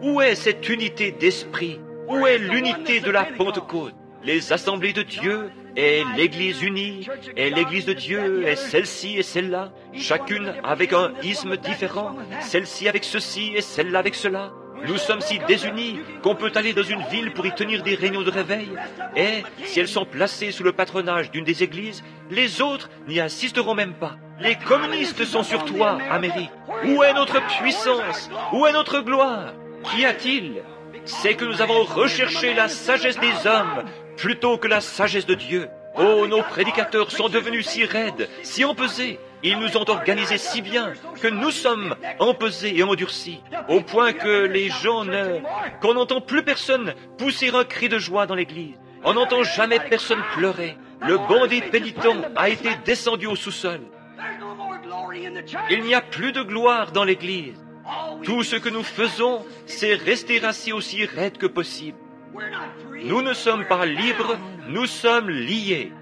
Où est cette unité d'esprit? Où est l'unité de la Pentecôte? Les assemblées de Dieu et l'Église unie et l'Église de Dieu et celle-ci et celle-là, chacune avec un isme différent, celle-ci avec ceci et celle-là avec cela. Nous sommes si désunis qu'on peut aller dans une ville pour y tenir des réunions de réveil, et si elles sont placées sous le patronage d'une des églises, les autres n'y assisteront même pas. Les communistes sont sur toi, Amérique. Où est notre puissance? Où est notre gloire? Qu'y a-t-il? C'est que nous avons recherché la sagesse des hommes plutôt que la sagesse de Dieu. Oh, nos prédicateurs sont devenus si raides, si empesés. Ils nous ont organisés si bien que nous sommes empesés et endurcis, au point que les gens qu'on n'entend plus personne pousser un cri de joie dans l'église. On n'entend jamais personne pleurer. Le bandit pénitent a été descendu au sous-sol. Il n'y a plus de gloire dans l'église. Tout ce que nous faisons, c'est rester assis aussi raide que possible. Nous ne sommes pas libres, nous sommes liés.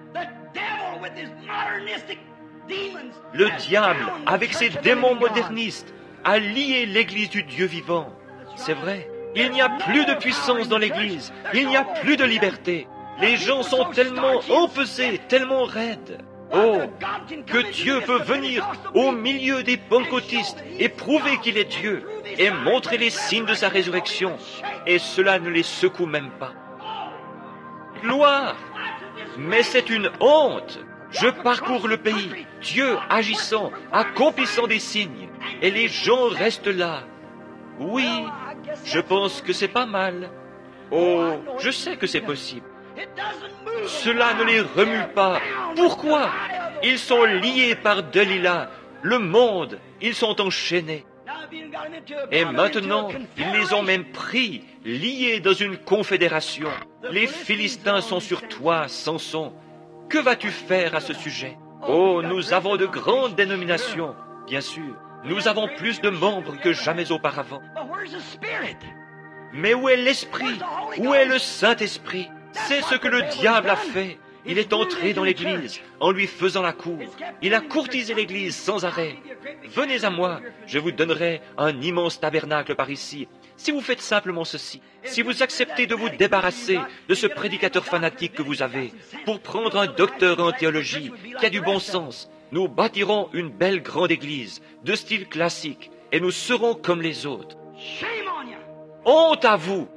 Le diable, avec ses démons modernistes, a lié l'Église du Dieu vivant. C'est vrai, il n'y a plus de puissance dans l'Église, il n'y a plus de liberté. Les gens sont tellement empesés, tellement raides. Oh, que Dieu peut venir au milieu des pentecôtistes et prouver qu'il est Dieu et montrer les signes de sa résurrection, et cela ne les secoue même pas. Gloire! Mais c'est une honte! Je parcours le pays, Dieu agissant, accomplissant des signes, et les gens restent là. Oui, je pense que c'est pas mal. Oh, je sais que c'est possible. Cela ne les remue pas. Pourquoi? Ils sont liés par Delilah, le monde, ils sont enchaînés. Et maintenant, ils les ont même pris, liés dans une confédération. Les Philistins sont sur toi, Samson. Que vas-tu faire à ce sujet? Oh, nous avons de grandes dénominations, bien sûr. Nous avons plus de membres que jamais auparavant. Mais où est l'Esprit? Où est le Saint-Esprit? C'est ce que le diable a fait. Il est entré dans l'Église en lui faisant la cour. Il a courtisé l'Église sans arrêt. Venez à moi, je vous donnerai un immense tabernacle par ici. Si vous faites simplement ceci, si vous acceptez de vous débarrasser de ce prédicateur fanatique que vous avez, pour prendre un docteur en théologie qui a du bon sens, nous bâtirons une belle grande église de style classique et nous serons comme les autres. Honte à vous!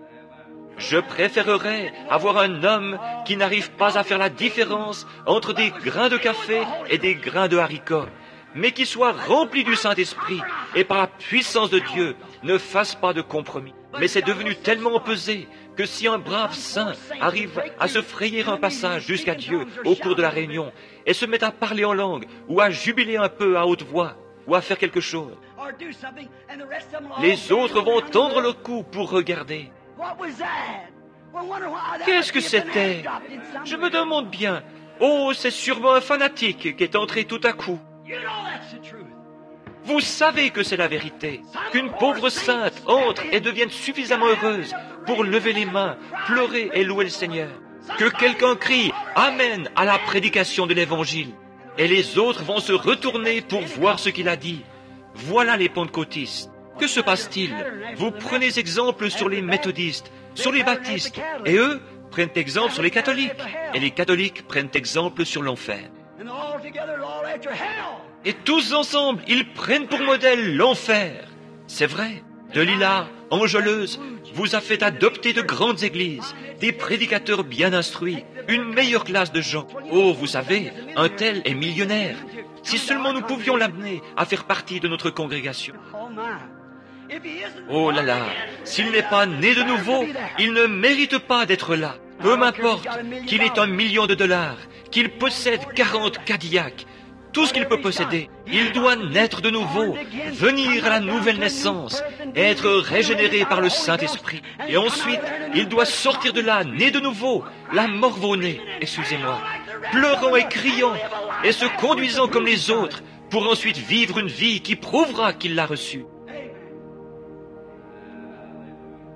Je préférerais avoir un homme qui n'arrive pas à faire la différence entre des grains de café et des grains de haricots, mais qui soit rempli du Saint-Esprit et par la puissance de Dieu ne fasse pas de compromis. Mais c'est devenu tellement pesé que si un brave saint arrive à se frayer un passage jusqu'à Dieu au cours de la réunion et se met à parler en langue ou à jubiler un peu à haute voix ou à faire quelque chose, les autres vont tendre le cou pour regarder. Qu'est-ce que c'était? Je me demande bien. Oh, c'est sûrement un fanatique qui est entré tout à coup. You know that's the truth. Vous savez que c'est la vérité, qu'une pauvre sainte entre et devienne suffisamment heureuse pour lever les mains, pleurer et louer le Seigneur. Que quelqu'un crie « Amen » à la prédication de l'Évangile. Et les autres vont se retourner pour voir ce qu'il a dit. Voilà les pentecôtistes. Que se passe-t-il? Vous prenez exemple sur les méthodistes, sur les baptistes, et eux prennent exemple sur les catholiques. Et les catholiques prennent exemple sur l'enfer. And all together, all after hell. Et tous ensemble, ils prennent pour modèle l'enfer. C'est vrai, Delilah, Angeleuse, vous a fait adopter de grandes églises, des prédicateurs bien instruits, une meilleure classe de gens. Oh, vous savez, un tel est millionnaire. Si seulement nous pouvions l'amener à faire partie de notre congrégation. Oh my. If he isn't Oh là là, s'il n'est pas né de nouveau, il ne mérite pas d'être là. Peu m'importe qu'il ait $1 million, qu'il possède 40 Cadillacs, tout ce qu'il peut posséder, il doit naître de nouveau, venir à la nouvelle naissance, être régénéré par le Saint-Esprit. Et ensuite, il doit sortir de là, né de nouveau, la morve-au-nez, excusez-moi, pleurant et criant, et se conduisant comme les autres, pour ensuite vivre une vie qui prouvera qu'il l'a reçue.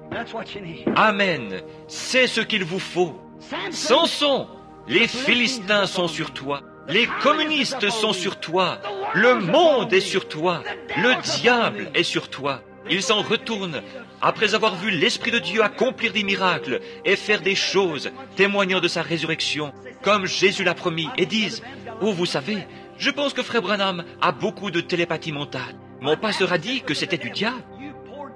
That's what you need. Amen, c'est ce qu'il vous faut. Samson, les Philistins sont sur toi. Les communistes sont sur toi. Le monde est sur toi. Le diable est sur toi. Ils s'en retournent après avoir vu l'Esprit de Dieu accomplir des miracles et faire des choses témoignant de sa résurrection, comme Jésus l'a promis, et disent « Oh, vous savez, je pense que Frère Branham a beaucoup de télépathie mentale. Mon pasteur a dit que c'était du diable. » You poor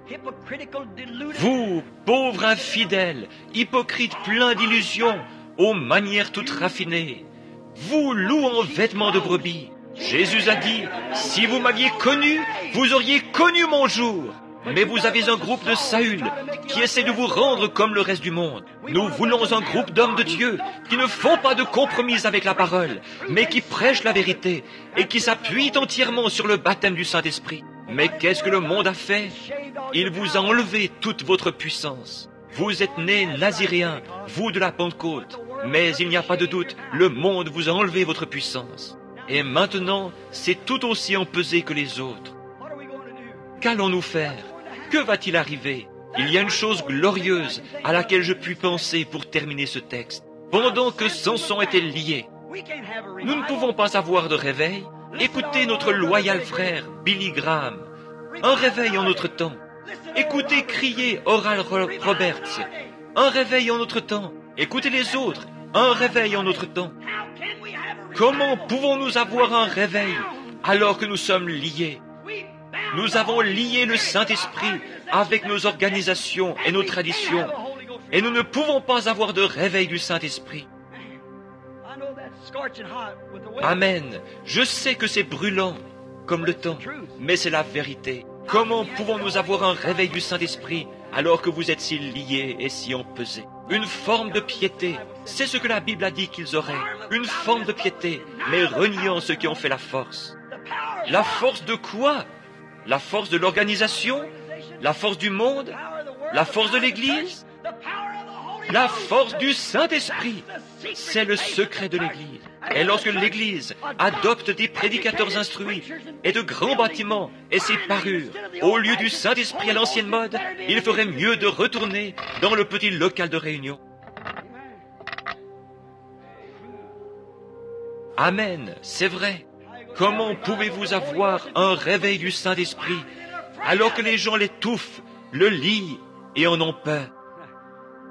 hypocritical deluded. Vous, pauvres infidèles, hypocrites pleins d'illusions, aux manières toutes raffinées, vous, loups en vêtements de brebis, Jésus a dit, si vous m'aviez connu, vous auriez connu mon jour. Mais vous avez un groupe de Saül qui essaie de vous rendre comme le reste du monde. Nous voulons un groupe d'hommes de Dieu qui ne font pas de compromis avec la parole, mais qui prêchent la vérité et qui s'appuient entièrement sur le baptême du Saint-Esprit. Mais qu'est-ce que le monde a fait? Il vous a enlevé toute votre puissance. Vous êtes nés naziréens, vous de la Pentecôte. Mais il n'y a pas de doute, le monde vous a enlevé votre puissance. Et maintenant, c'est tout aussi empesé que les autres. What are we going to do? Qu'allons-nous faire? Que va-t-il arriver? Il y a une chose glorieuse à laquelle je puis penser pour terminer ce texte. Pendant que Samson était lié, We can't have a nous ne pouvons pas avoir de réveil. Écoutez notre loyal frère Billy Graham. Un réveil en notre temps. Écoutez crier Oral Roberts. Un réveil en notre temps. Écoutez les autres. Un réveil en notre temps. How can we have a Comment pouvons-nous avoir un réveil alors que nous sommes liés? We bound Nous avons lié le Saint-Esprit avec nos organisations et nos traditions. Et nous ne pouvons pas avoir de réveil du Saint-Esprit. I know that's scorching hot with the way. Amen. Je sais que c'est brûlant comme le temps, mais c'est la vérité. Comment pouvons-nous avoir un réveil du Saint-Esprit alors que vous êtes si liés et si empesés? Une forme de piété, c'est ce que la Bible a dit qu'ils auraient. Une forme de piété, mais reniant ceux qui ont fait la force. The power of La force de quoi? La force de l'organisation? La force du monde? La force de l'Église? the power of the Holy La force du Saint-Esprit, c'est le secret de l'Église. Et lorsque l'Église adopte des prédicateurs instruits et de grands bâtiments et ses parures, au lieu du Saint-Esprit à l'ancienne mode, il ferait mieux de retourner dans le petit local de réunion. Amen, c'est vrai. Comment pouvez-vous avoir un réveil du Saint-Esprit alors que les gens l'étouffent, le lient et en ont peur?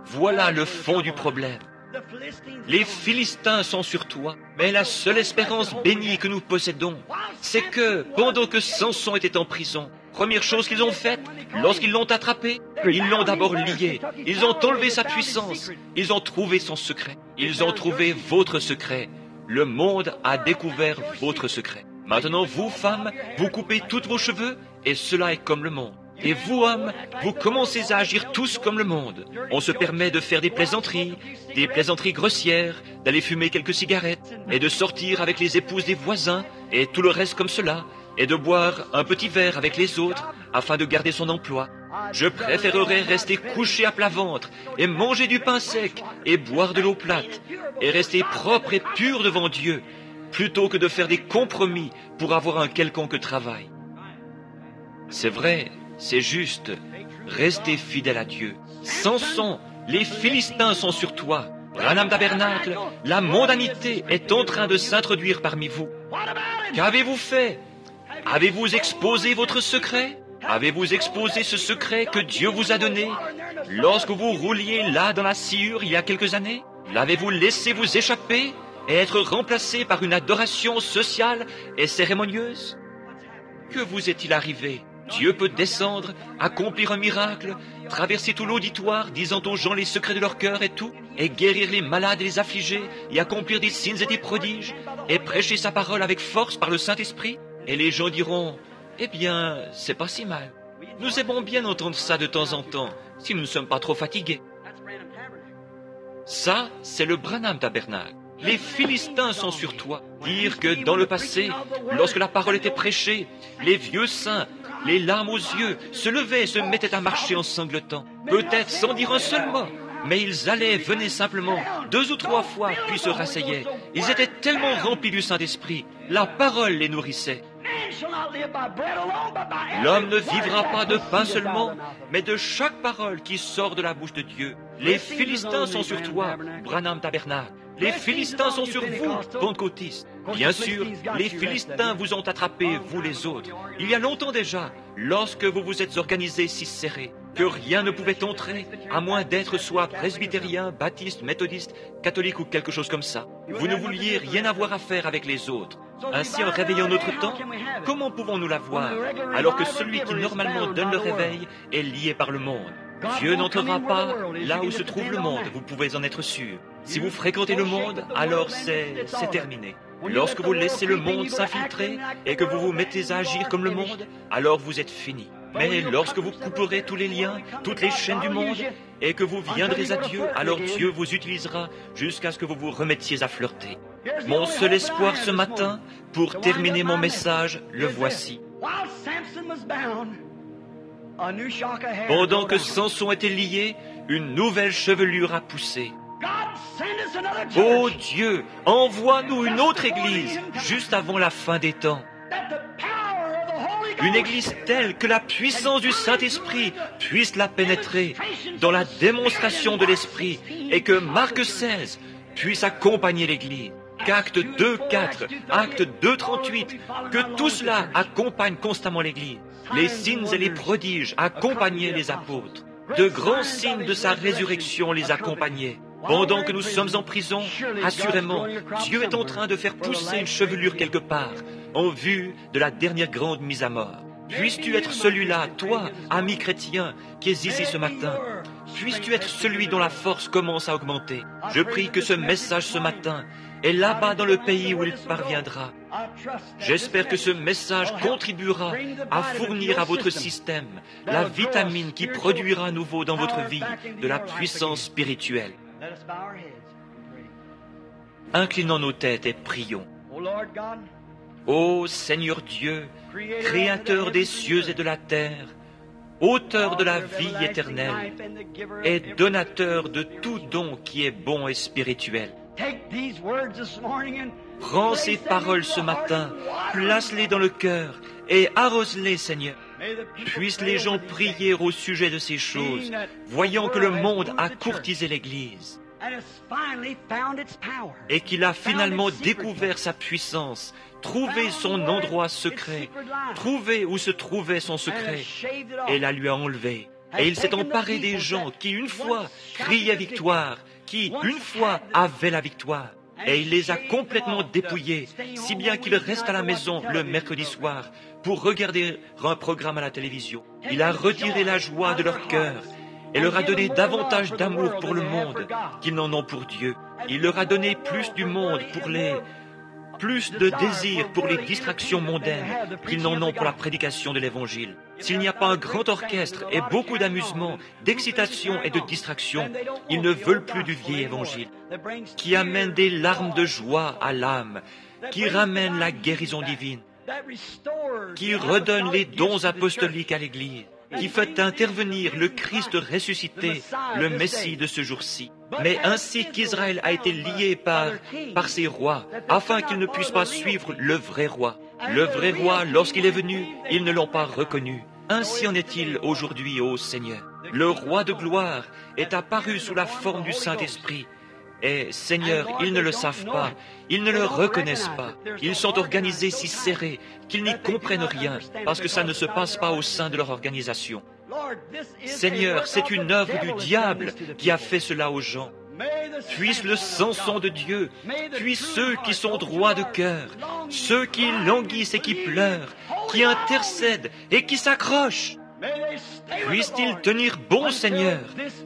Voilà le fond du problème. the Philistines. Les Philistins sont sur toi, mais la seule espérance bénie que nous possédons, c'est que pendant que Samson était en prison, première chose qu'ils ont faite, lorsqu'ils l'ont attrapé, ils l'ont d'abord lié, ils ont enlevé sa puissance, ils ont trouvé son secret, ils ont trouvé votre secret. Le monde a découvert votre secret. Maintenant, vous, femmes, vous coupez tous vos cheveux, et cela est comme le monde. Et vous, hommes, vous commencez à agir tous comme le monde. On se permet de faire des plaisanteries grossières, d'aller fumer quelques cigarettes, et de sortir avec les épouses des voisins, et tout le reste comme cela, et de boire un petit verre avec les autres, afin de garder son emploi. Je préférerais rester couché à plat ventre et manger du pain sec et boire de l'eau plate et rester propre et pur devant Dieu plutôt que de faire des compromis pour avoir un quelconque travail. C'est vrai, c'est juste. Restez fidèle à Dieu. Samson, les Philistins sont sur toi. Branham Tabernacle, la mondanité est en train de s'introduire parmi vous. Qu'avez-vous fait? Avez-vous exposé votre secret? Avez-vous exposé ce secret que Dieu vous a donné lorsque vous rouliez là dans la sciure il y a quelques années? L'avez-vous laissé vous échapper et être remplacé par une adoration sociale et cérémonieuse? Que vous est-il arrivé? Dieu peut descendre, accomplir un miracle, traverser tout l'auditoire, disant aux gens les secrets de leur cœur et tout, et guérir les malades et les affligés, et accomplir des signes et des prodiges, et prêcher sa parole avec force par le Saint-Esprit. Et les gens diront, eh bien, c'est pas si mal. Nous aimons bien entendre ça de temps en temps, si nous ne sommes pas trop fatigués. Ça, c'est le Branham Tabernacle. Les Philistins sont sur toi. Dire que dans le passé, lorsque la parole était prêchée, les vieux saints, les larmes aux yeux, se levaient et se mettaient à marcher en sanglotant. Peut-être sans dire un seul mot, mais ils allaient, venaient simplement, 2 ou 3 fois, puis se rasseyaient. Ils étaient tellement remplis du Saint-Esprit, la parole les nourrissait. L'homme ne vivra pas de pain seulement, mais de chaque parole qui sort de la bouche de Dieu. Les Philistins sont sur toi, Branham Tabernacle. Les Philistins sont sur vous, pentecôtistes. Bien sûr, les Philistins vous ont attrapé, vous les autres. Il y a longtemps déjà, lorsque vous vous êtes organisés si serrés, que rien ne pouvait entrer, à moins d'être soit presbytérien, baptiste, méthodiste, catholique ou quelque chose comme ça. Vous ne vouliez rien avoir à faire avec les autres. Ainsi, en réveillant notre temps, comment pouvons-nous l'avoir, alors que celui qui normalement donne le réveil est lié par le monde? Dieu n'entrera pas là où se trouve le monde, vous pouvez en être sûr. Si vous fréquentez le monde, alors c'est terminé. Lorsque vous laissez le monde s'infiltrer et que vous vous mettez à agir comme le monde, alors vous êtes fini. Mais lorsque vous couperez tous les liens, toutes les chaînes du monde, et que vous viendrez à Dieu, alors Dieu vous utilisera jusqu'à ce que vous vous remettiez à flirter. Mon seul espoir ce matin, pour terminer mon message, le voici. Pendant que Samson était lié, une nouvelle chevelure a poussé. Ô Dieu, envoie-nous une autre église juste avant la fin des temps. Une église telle que la puissance du Saint-Esprit puisse la pénétrer dans la démonstration de l'Esprit et que Marc 16 puisse accompagner l'église. Qu'Acte 2.4, Acte 2.38, que tout cela accompagne constamment l'église. Les signes et les prodiges accompagnaient les apôtres. De grands signes de sa résurrection les accompagnaient. Pendant que nous sommes en prison, assurément, Dieu est en train de faire pousser une chevelure quelque part, en vue de la dernière grande mise à mort. Puisses-tu être celui-là, toi, ami chrétien, qui es ici ce matin. Puisses-tu être celui dont la force commence à augmenter. Je prie que ce message ce matin est là-bas dans le pays où il parviendra. J'espère que ce message contribuera à fournir à votre système la vitamine qui produira à nouveau dans votre vie de la puissance spirituelle. Inclinons nos têtes et prions. Ô Seigneur Dieu, Créateur des cieux et de la terre, auteur de la vie éternelle et donateur de tout don qui est bon et spirituel. Prends ces paroles ce matin, place-les dans le cœur et arrose-les, Seigneur. Puissent les gens prier au sujet de ces choses, voyant que le monde a courtisé l'Église et qu'il a finalement découvert sa puissance, trouvé son endroit secret, trouvé où se trouvait son secret, et la lui a enlevé. Et il s'est emparé des gens qui, une fois, criaient victoire, qui, une fois, avaient la victoire. Et il les a complètement dépouillés, si bien qu'ils restent à la maison le mercredi soir pour regarder un programme à la télévision. Il a retiré la joie de leur cœur et leur a donné davantage d'amour pour le monde qu'ils n'en ont pour Dieu. Il leur a donné plus du monde plus de désir pour les distractions mondaines qu'ils n'en ont pour la prédication de l'Évangile. S'il n'y a pas un grand orchestre et beaucoup d'amusement, d'excitation et de distraction, ils ne veulent plus du vieil Évangile, qui amène des larmes de joie à l'âme, qui ramène la guérison divine, qui redonne les dons apostoliques à l'Église, qui fait intervenir le Christ ressuscité, le Messie de ce jour-ci. Mais ainsi qu'Israël a été lié par ses rois, afin qu'ils ne puissent pas suivre le vrai roi. Le vrai roi, lorsqu'il est venu, ils ne l'ont pas reconnu. Ainsi en est-il aujourd'hui, ô Seigneur. Le roi de gloire est apparu sous la forme du Saint-Esprit. Et Seigneur, ils ne le savent pas, ils ne le reconnaissent pas. Ils sont organisés si serrés qu'ils n'y comprennent rien, parce que ça ne se passe pas au sein de leur organisation. Seigneur, c'est une œuvre du diable qui a fait cela aux gens. Puisse le Samson de Dieu, puisse ceux qui sont droits de cœur, ceux qui languissent et qui pleurent, qui intercèdent et qui s'accrochent, puissent-ils tenir bon, Seigneur,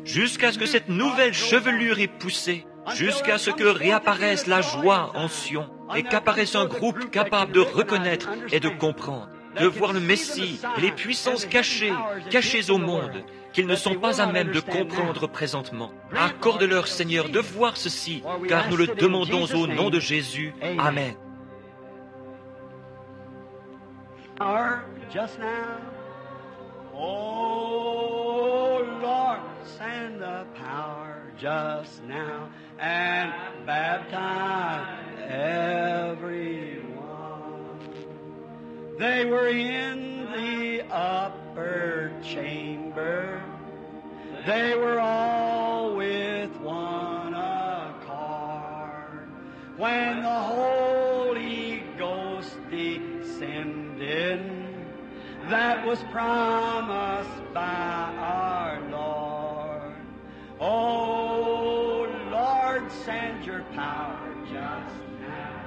jusqu'à ce que cette nouvelle chevelure ait poussé, jusqu'à ce que réapparaisse la joie en Sion et qu'apparaisse un groupe capable de reconnaître et de comprendre, de voir le Messie et les puissances cachées au monde, qu'ils ne sont pas à même de comprendre présentement. Accorde-leur, Seigneur, de voir ceci, car nous le demandons au nom de Jésus. Amen. Oh Lord, send the power just now and baptize everyone. They were in the upper chamber. They were all with one accord. When the Holy Ghost descended, that was promised by our Lord. Oh, Lord, send your power just now.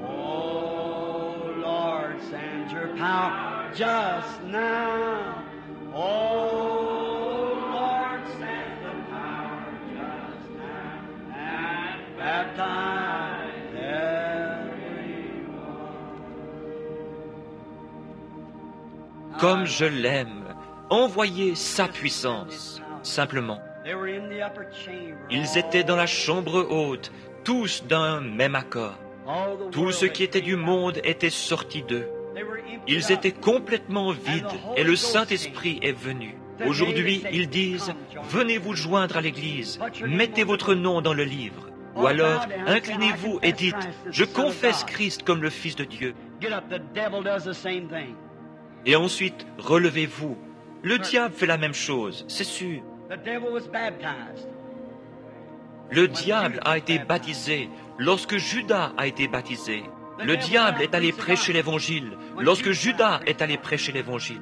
Oh, Lord, send your power just now. Oh, Lord, send the power just now and baptize everyone. Comme je l'aime, envoyez sa puissance, simplement. Ils étaient dans la chambre haute, tous d'un même accord. Tout ce qui était du monde était sorti d'eux. Ils étaient complètement vides et le Saint-Esprit est venu. Aujourd'hui, ils disent, venez vous joindre à l'Église, mettez votre nom dans le livre. Ou alors, inclinez-vous et dites, je confesse Christ comme le Fils de Dieu. Et ensuite, relevez-vous. Le diable fait la même chose, c'est sûr. Le diable a été baptisé lorsque Judas a été baptisé. Le diable est allé prêcher l'Évangile lorsque Judas est allé prêcher l'Évangile.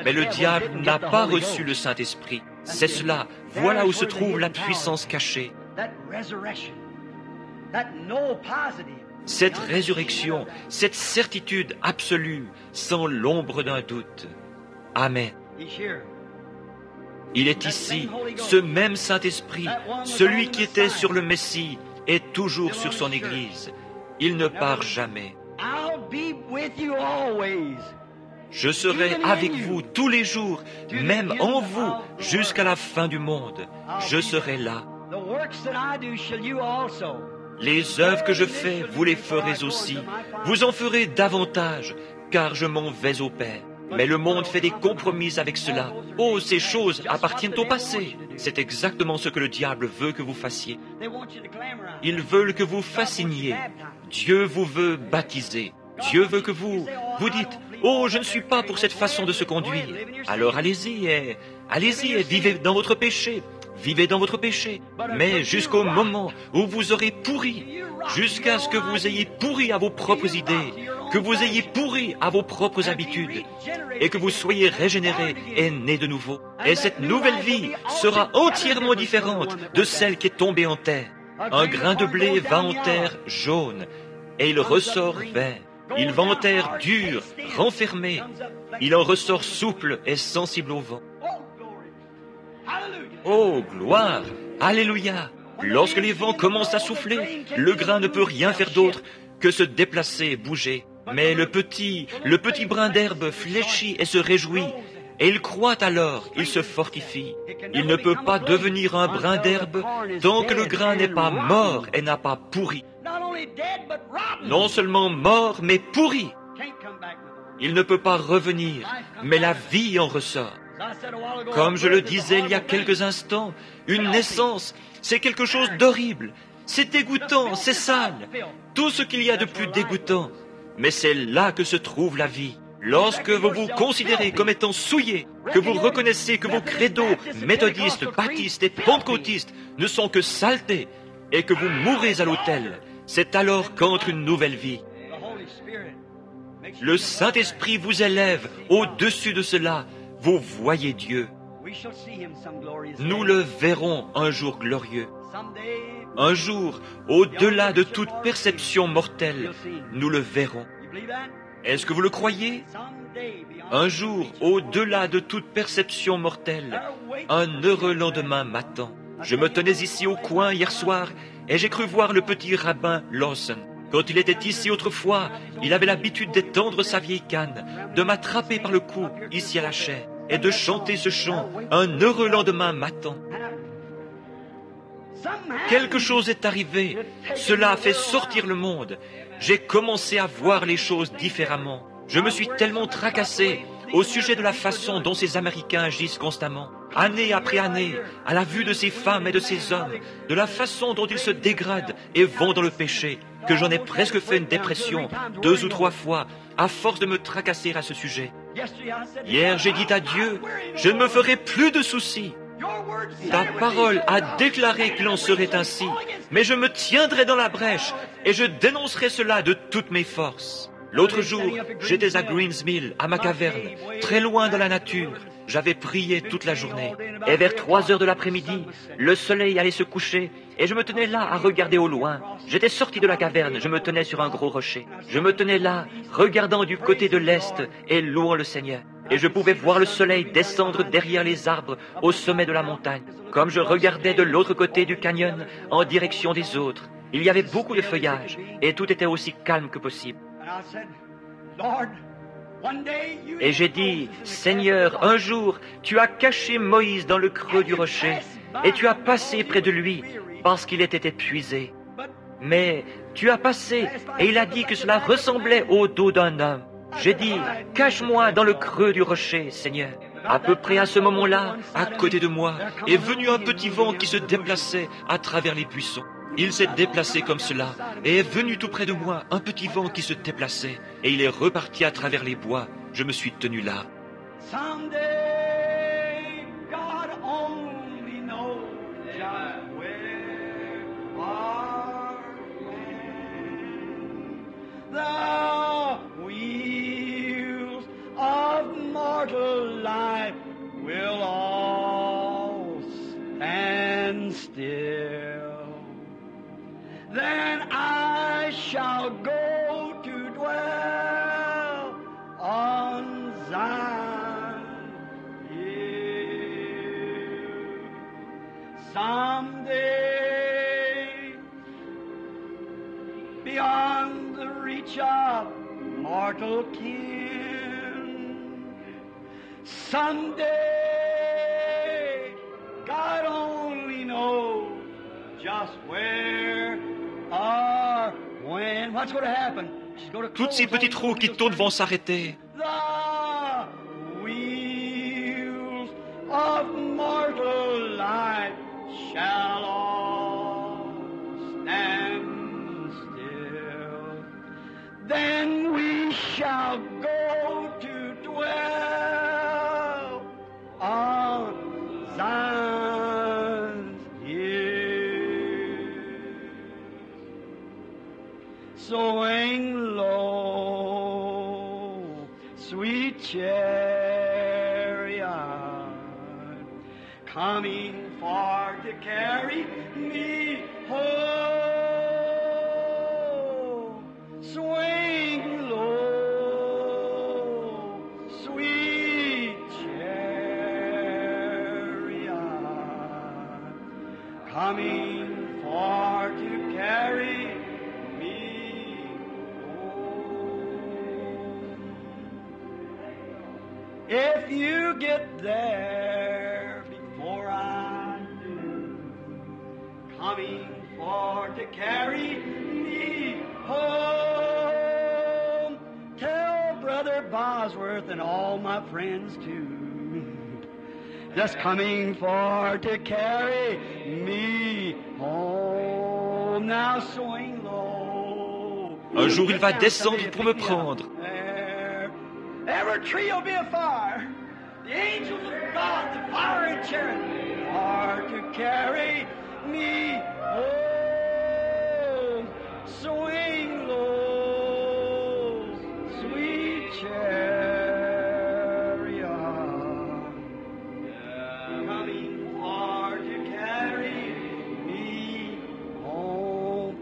Mais le diable n'a pas reçu le Saint-Esprit. C'est cela, voilà où se trouve la puissance cachée. Cette résurrection, cette certitude absolue, sans l'ombre d'un doute. Amen. Il est ici, ce même Saint-Esprit, celui qui était sur le Messie, est toujours sur son Église. Il ne part jamais. Je serai avec vous tous les jours, même en vous, jusqu'à la fin du monde. Je serai là. Les œuvres que je fais, vous les ferez aussi. Vous en ferez davantage, car je m'en vais au Père. Mais le monde fait des compromis avec cela. Oh, ces choses appartiennent au passé. C'est exactement ce que le diable veut que vous fassiez. Ils veulent que vous fasciniez. Dieu vous veut baptiser. Dieu veut que vous dites, oh, je ne suis pas pour cette façon de se conduire. Alors allez-y et vivez dans votre péché. Vivez dans votre péché, mais jusqu'au moment où vous aurez pourri, jusqu'à ce que vous ayez pourri à vos propres idées, que vous ayez pourri à vos propres habitudes, et que vous soyez régénérés et nés de nouveau. Et cette nouvelle vie sera entièrement différente de celle qui est tombée en terre. Un grain de blé va en terre jaune, et il ressort vert. Il va en terre dure, renfermé. Il en ressort souple et sensible au vent. Oh, gloire! Alléluia! Lorsque les vents commencent à souffler, le grain ne peut rien faire d'autre que se déplacer, bouger. Mais le petit brin d'herbe fléchit et se réjouit, et il croît alors, il se fortifie. Il ne peut pas devenir un brin d'herbe tant que le grain n'est pas mort et n'a pas pourri. Non seulement mort, mais pourri. Il ne peut pas revenir, mais la vie en ressort. Comme je le disais il y a quelques instants, une naissance, c'est quelque chose d'horrible. C'est dégoûtant, c'est sale. Tout ce qu'il y a de plus dégoûtant. Mais c'est là que se trouve la vie. Lorsque vous vous considérez comme étant souillé, que vous reconnaissez que vos credos méthodistes, baptistes et pentecôtistes ne sont que saleté, et que vous mourrez à l'autel, c'est alors qu'entre une nouvelle vie. Le Saint-Esprit vous élève au-dessus de cela. Vous voyez Dieu. Nous le verrons un jour glorieux. Un jour, au-delà de toute perception mortelle, nous le verrons. Est-ce que vous le croyez? Un jour, au-delà de toute perception mortelle, un heureux lendemain m'attend. Je me tenais ici au coin hier soir et j'ai cru voir le petit rabbin Lawson. Quand il était ici autrefois, il avait l'habitude d'étendre sa vieille canne, de m'attraper par le cou ici à la chaire et de chanter ce chant. Un heureux lendemain m'attend. Quelque chose est arrivé. Cela a fait sortir le monde. J'ai commencé à voir les choses différemment. Je me suis tellement tracassé au sujet de la façon dont ces Américains agissent constamment, année après année, à la vue de ces femmes et de ces hommes, de la façon dont ils se dégradent et vont dans le péché, que j'en ai presque fait une dépression 2 ou 3 fois, à force de me tracasser à ce sujet. Hier, j'ai dit à Dieu, je ne me ferai plus de soucis. Ta parole a déclaré qu'il en serait ainsi, mais je me tiendrai dans la brèche et je dénoncerai cela de toutes mes forces. L'autre jour, j'étais à Greens Mill, à ma caverne, très loin dans la nature. J'avais prié toute la journée. Et vers 3 heures de l'après-midi, le soleil allait se coucher et je me tenais là à regarder au loin. J'étais sorti de la caverne, je me tenais sur un gros rocher. Je me tenais là, regardant du côté de l'est et louant le Seigneur. Et je pouvais voir le soleil descendre derrière les arbres au sommet de la montagne. Comme je regardais de l'autre côté du canyon en direction des autres, il y avait beaucoup de feuillage et tout était aussi calme que possible. Et j'ai dit, Seigneur, un jour, tu as caché Moïse dans le creux du rocher et tu as passé près de lui parce qu'il était épuisé. Mais tu as passé et il a dit que cela ressemblait au dos d'un homme. J'ai dit, cache-moi dans le creux du rocher, Seigneur. À peu près à ce moment-là, à côté de moi, est venu un petit vent qui se déplaçait à travers les buissons. Il s'est déplacé comme cela, et est venu tout près de moi, un petit vent qui se déplaçait, et il est reparti à travers les bois. Je me suis tenu là. Someday, God only knows just where or when the wheels of mortal life will all stand still. Then I shall go to dwell on Zion hill. Someday, beyond the reach of mortal kin, someday, God only knows just where or when. What's going to happen? She's going to Toutes ces petites roues qui tournent vont s'arrêter. The wheels of mortal life shall all stand still. Then we shall go to dwell on Zion's hill. Swing low, sweet chariot, coming far to carry me home. Swing low, sweet chariot, coming far to carry me home. If you get there before I do, coming for to carry me home, tell Brother Bosworth and all my friends too, just coming for to carry me home. Now swing low. Un jour, il va descendre pour me prendre. Every tree will be afire. The angels of God, the fire and chariot, are to carry me home. Swing low, sweet chariot, coming far to carry me home.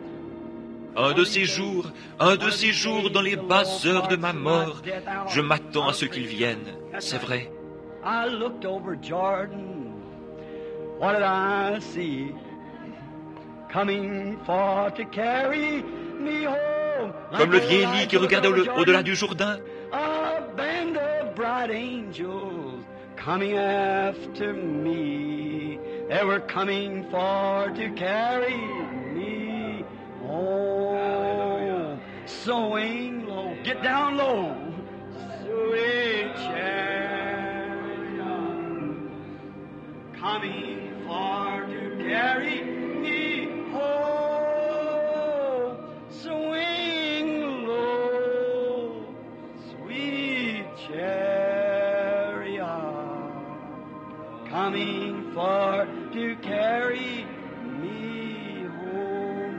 Un de ces jours dans les basses heures de ma mort, je m'attends à ce qu'ils viennent. C'est vrai. I looked over Jordan. What did I see? Coming for to carry me home. Comme le vieil Élie qui regardait au-delà du Jourdain. A band of bright angels coming after me. They were coming for to carry me home. Swing low, get down low, sweet chariot, coming for to carry me home. Swing low, sweet chariot, coming for to carry me home.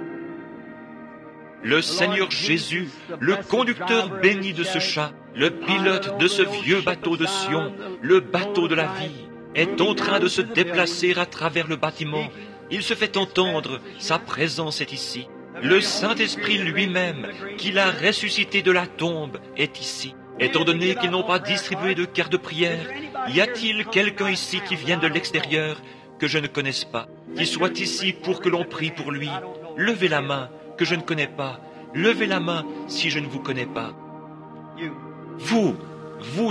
Le Seigneur Jésus, le conducteur béni de ce char, le pilote de ce vieux bateau de Sion, le bateau de la vie, est en train de se déplacer à travers le bâtiment. Il se fait entendre, sa présence est ici. Le Saint-Esprit lui-même, qui l'a ressuscité de la tombe, est ici. Étant donné qu'ils n'ont pas distribué de cartes de prière, y a-t-il quelqu'un ici qui vienne de l'extérieur, que je ne connaisse pas, qui soit ici pour que l'on prie pour lui? Levez la main, que je ne connais pas. Levez la main si je ne vous connais pas. Vous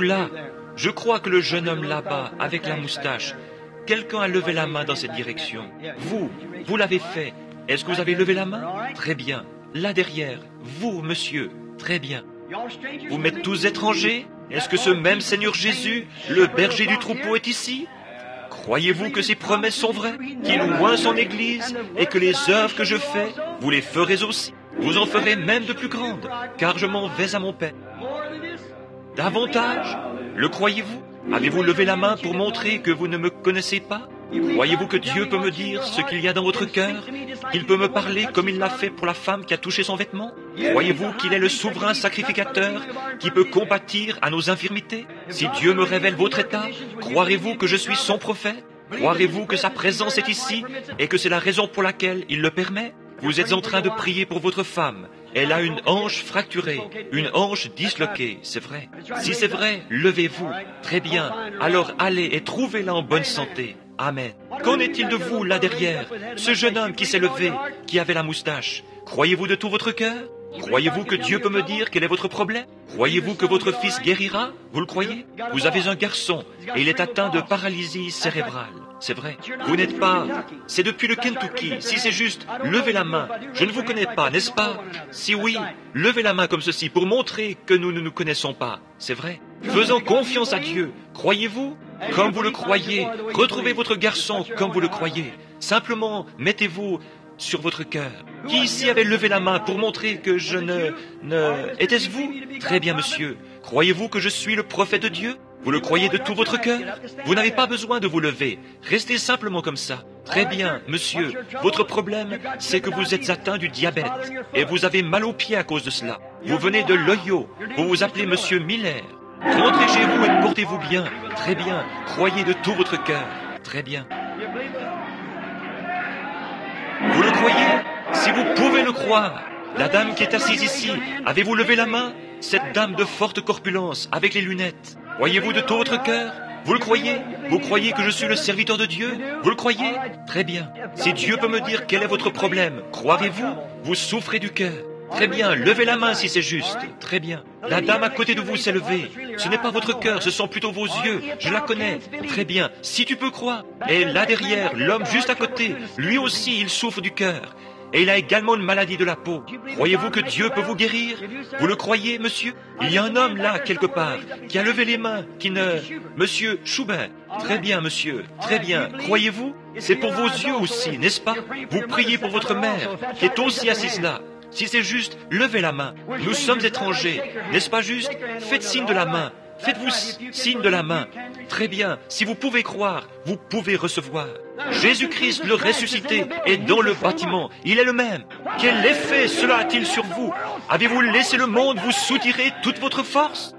là, je crois que le jeune homme là-bas, avec la moustache, quelqu'un a levé la main dans cette direction. Vous l'avez fait. Est-ce que vous avez levé la main? Très bien. Là derrière, vous, monsieur, très bien. Vous m'êtes tous étrangers? Est-ce que ce même Seigneur Jésus, le berger du troupeau, est ici? Croyez-vous que ses promesses sont vraies, qu'il oint son Église, et que les œuvres que je fais, vous les ferez aussi? Vous en ferez même de plus grandes, car je m'en vais à mon Père. Davantage? Le croyez-vous? Avez-vous levé la main pour montrer que vous ne me connaissez pas? Croyez-vous que Dieu peut me dire ce qu'il y a dans votre cœur? Qu'il peut me parler comme il l'a fait pour la femme qui a touché son vêtement? Croyez-vous qu'il est le souverain sacrificateur qui peut compatir à nos infirmités? Si Dieu me révèle votre état, croirez-vous que je suis son prophète? Croirez-vous que sa présence est ici et que c'est la raison pour laquelle il le permet? Vous êtes en train de prier pour votre femme. Elle a une hanche fracturée, une hanche disloquée, c'est vrai. Si c'est vrai, levez-vous. Très bien. Alors allez et trouvez-la en bonne santé. Amen. Qu'en est-il de vous, là derrière, ce jeune homme qui s'est levé, qui avait la moustache? Croyez-vous de tout votre cœur? Croyez-vous que Dieu peut me dire quel est votre problème? Croyez-vous que votre fils guérira? Vous le croyez? Vous avez un garçon et il est atteint de paralysie cérébrale. C'est vrai. Vous n'êtes pas... C'est depuis le Kentucky. Si c'est juste, levez la main. Je ne vous connais pas, n'est-ce pas? Si oui, levez la main comme ceci pour montrer que nous ne nous connaissons pas. C'est vrai. Faisons confiance à Dieu. Croyez-vous? Comme vous le croyez. Retrouvez votre garçon comme vous le croyez. Simplement, mettez-vous sur votre cœur. Qui ici avait levé la main pour montrer que je ne... Était-ce vous? Très bien, monsieur. Croyez-vous que je suis le prophète de Dieu? Vous le croyez de tout votre cœur? Vous n'avez pas besoin de vous lever. Restez simplement comme ça. Très bien, monsieur. Votre problème, c'est que vous êtes atteint du diabète. Et vous avez mal aux pieds à cause de cela. Vous venez de l'Ohio. Vous vous appelez monsieur Miller. Rentrez chez vous et portez-vous bien. Très bien. Croyez de tout votre cœur. Très bien. Vous le croyez? Si vous pouvez le croire. La dame qui est assise ici, avez-vous levé la main? Cette dame de forte corpulence, avec les lunettes. Croyez-vous de tout votre cœur? Vous le croyez? Vous croyez que je suis le serviteur de Dieu? Vous le croyez? Très bien. Si Dieu peut me dire quel est votre problème, croirez-vous? Vous souffrez du cœur. Très bien, levez la main si c'est juste. Très bien. La dame à côté de vous s'est levée. Ce n'est pas votre cœur, ce sont plutôt vos yeux. Je la connais. Très bien. Si tu peux croire. Et là derrière, l'homme juste à côté, lui aussi, il souffre du cœur. et il a également une maladie de la peau. Croyez-vous que Dieu peut vous guérir? Vous le croyez, monsieur? Il y a un homme là, quelque part, qui a levé les mains, qui ne... Monsieur Schubert. Très bien, monsieur. Très bien. Croyez-vous? C'est pour vos yeux aussi, n'est-ce pas? Vous priez pour votre mère, qui est aussi assise là. Si c'est juste, levez la main. Nous sommes étrangers, n'est-ce pas juste? Faites signe de la main. Faites-vous signe de la main. Très bien. Si vous pouvez croire, vous pouvez recevoir. Jésus-Christ, le ressuscité, est dans le bâtiment. Il est le même. Quel effet cela a-t-il sur vous? Avez-vous laissé le monde vous soutirer toute votre force?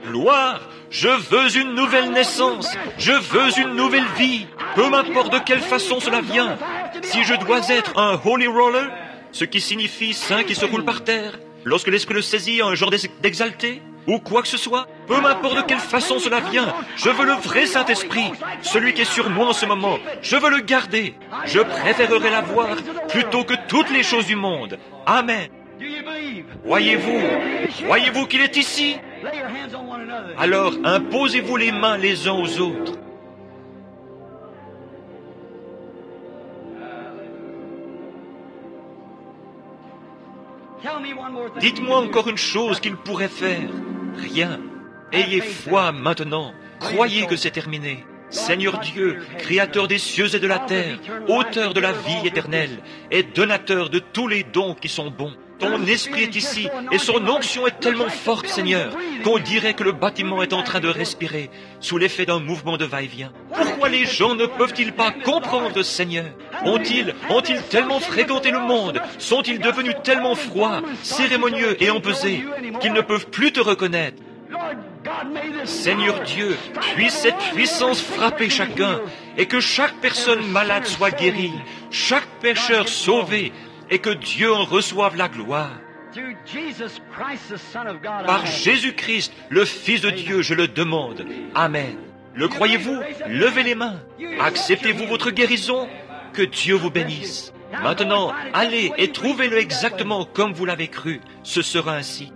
Gloire! Je veux une nouvelle naissance. Je veux une nouvelle vie. Peu m'importe de quelle façon cela vient. Si je dois être un holy roller, ce qui signifie saint qui se roule par terre, lorsque l'esprit le saisit, un genre d'exalté, ou quoi que ce soit, peu m'importe de quelle façon cela vient, je veux le vrai Saint-Esprit, celui qui est sur moi en ce moment, je veux le garder. Je préférerais l'avoir plutôt que toutes les choses du monde. Amen. Croyez-vous qu'il est ici? Alors imposez-vous les mains les uns aux autres. Dites-moi encore une chose qu'il pourrait faire. Rien. Ayez foi maintenant. Croyez que c'est terminé. Seigneur Dieu, Créateur des cieux et de la terre, Auteur de la vie éternelle, et donateur de tous les dons qui sont bons. Ton esprit est ici, et son onction est tellement forte, Seigneur, qu'on dirait que le bâtiment est en train de respirer, sous l'effet d'un mouvement de va-et-vient. Pourquoi les gens ne peuvent-ils pas comprendre, Seigneur? Ont-ils tellement fréquenté le monde? Sont-ils devenus tellement froids, cérémonieux et empesés, qu'ils ne peuvent plus te reconnaître? Seigneur Dieu, puisse cette puissance frapper chacun, et que chaque personne malade soit guérie, chaque pécheur sauvé, et que Dieu en reçoive la gloire. Par Jésus-Christ, le Fils de Dieu, je le demande. Amen. Le croyez-vous? Levez les mains. Acceptez-vous votre guérison? Que Dieu vous bénisse. Maintenant, allez et trouvez-le exactement comme vous l'avez cru. Ce sera ainsi.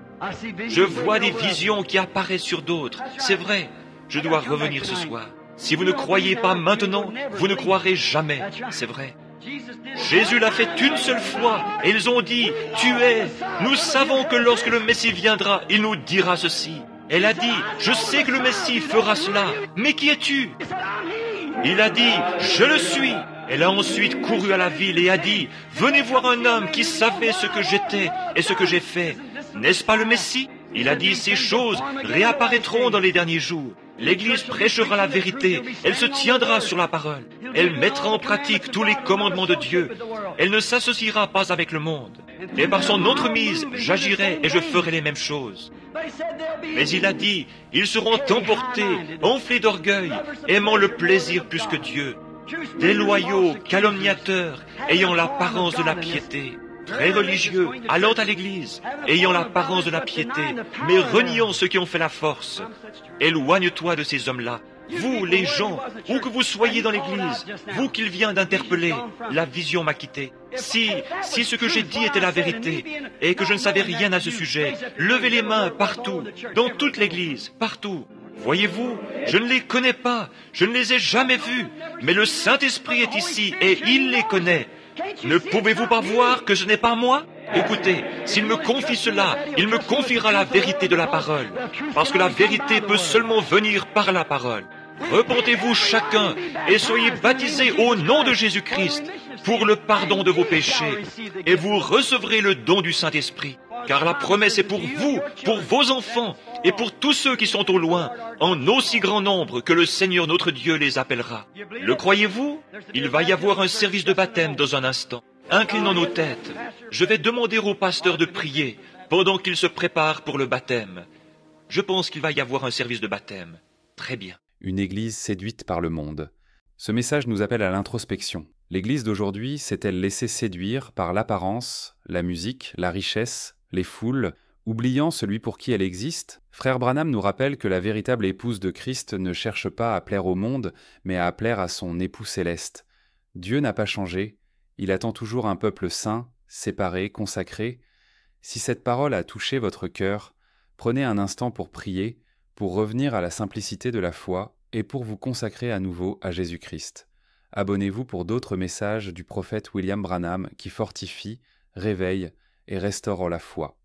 Je vois des visions qui apparaissent sur d'autres. C'est vrai, je dois revenir ce soir. Si vous ne croyez pas maintenant, vous ne croirez jamais. C'est vrai. Jésus l'a fait une seule fois, et ils ont dit, « Tu es ». Nous savons que lorsque le Messie viendra, il nous dira ceci. Elle a dit, « Je sais que le Messie fera cela, mais qui es-tu » Il a dit, « Je le suis ». Elle a ensuite couru à la ville et a dit, « Venez voir un homme qui savait ce que j'étais et ce que j'ai fait. N'est-ce pas le Messie ?» Il a dit, « Ces choses réapparaîtront dans les derniers jours. L'Église prêchera la vérité, elle se tiendra sur la parole. Elle mettra en pratique tous les commandements de Dieu. Elle ne s'associera pas avec le monde. Et par son entremise, j'agirai et je ferai les mêmes choses. » Mais il a dit, « Ils seront emportés, enflés d'orgueil, aimant le plaisir plus que Dieu. Déloyaux, calomniateurs, ayant l'apparence de la piété. Très religieux, allant à l'église, ayant l'apparence de la piété, mais reniant ceux qui ont fait la force. Éloigne-toi de ces hommes-là. Vous, les gens, où que vous soyez dans l'église, vous qu'il vient d'interpeller, la vision m'a quitté. Si ce que j'ai dit était la vérité, et que je ne savais rien à ce sujet, levez les mains partout, dans toute l'église, partout. Voyez-vous, je ne les connais pas, je ne les ai jamais vus, mais le Saint-Esprit est ici et il les connaît. Ne pouvez-vous pas voir que ce n'est pas moi? Écoutez, s'il me confie cela, il me confiera la vérité de la parole, parce que la vérité peut seulement venir par la parole. Repentez-vous chacun et soyez baptisés au nom de Jésus-Christ pour le pardon de vos péchés, et vous recevrez le don du Saint-Esprit, car la promesse est pour vous, pour vos enfants, et pour tous ceux qui sont au loin, en aussi grand nombre que le Seigneur notre Dieu les appellera. Le croyez-vous? Il va y avoir un service de baptême dans un instant. Inclinons nos têtes. Je vais demander au pasteur de prier pendant qu'il se prépare pour le baptême. Je pense qu'il va y avoir un service de baptême. Très bien. Une église séduite par le monde. Ce message nous appelle à l'introspection. L'église d'aujourd'hui s'est-elle laissée séduire par l'apparence, la musique, la richesse, les foules, oubliant celui pour qui elle existe? Frère Branham nous rappelle que la véritable épouse de Christ ne cherche pas à plaire au monde, mais à plaire à son époux céleste. Dieu n'a pas changé, il attend toujours un peuple saint, séparé, consacré. Si cette parole a touché votre cœur, prenez un instant pour prier, pour revenir à la simplicité de la foi et pour vous consacrer à nouveau à Jésus-Christ. Abonnez-vous pour d'autres messages du prophète William Branham qui fortifient, réveillent et restaurent la foi.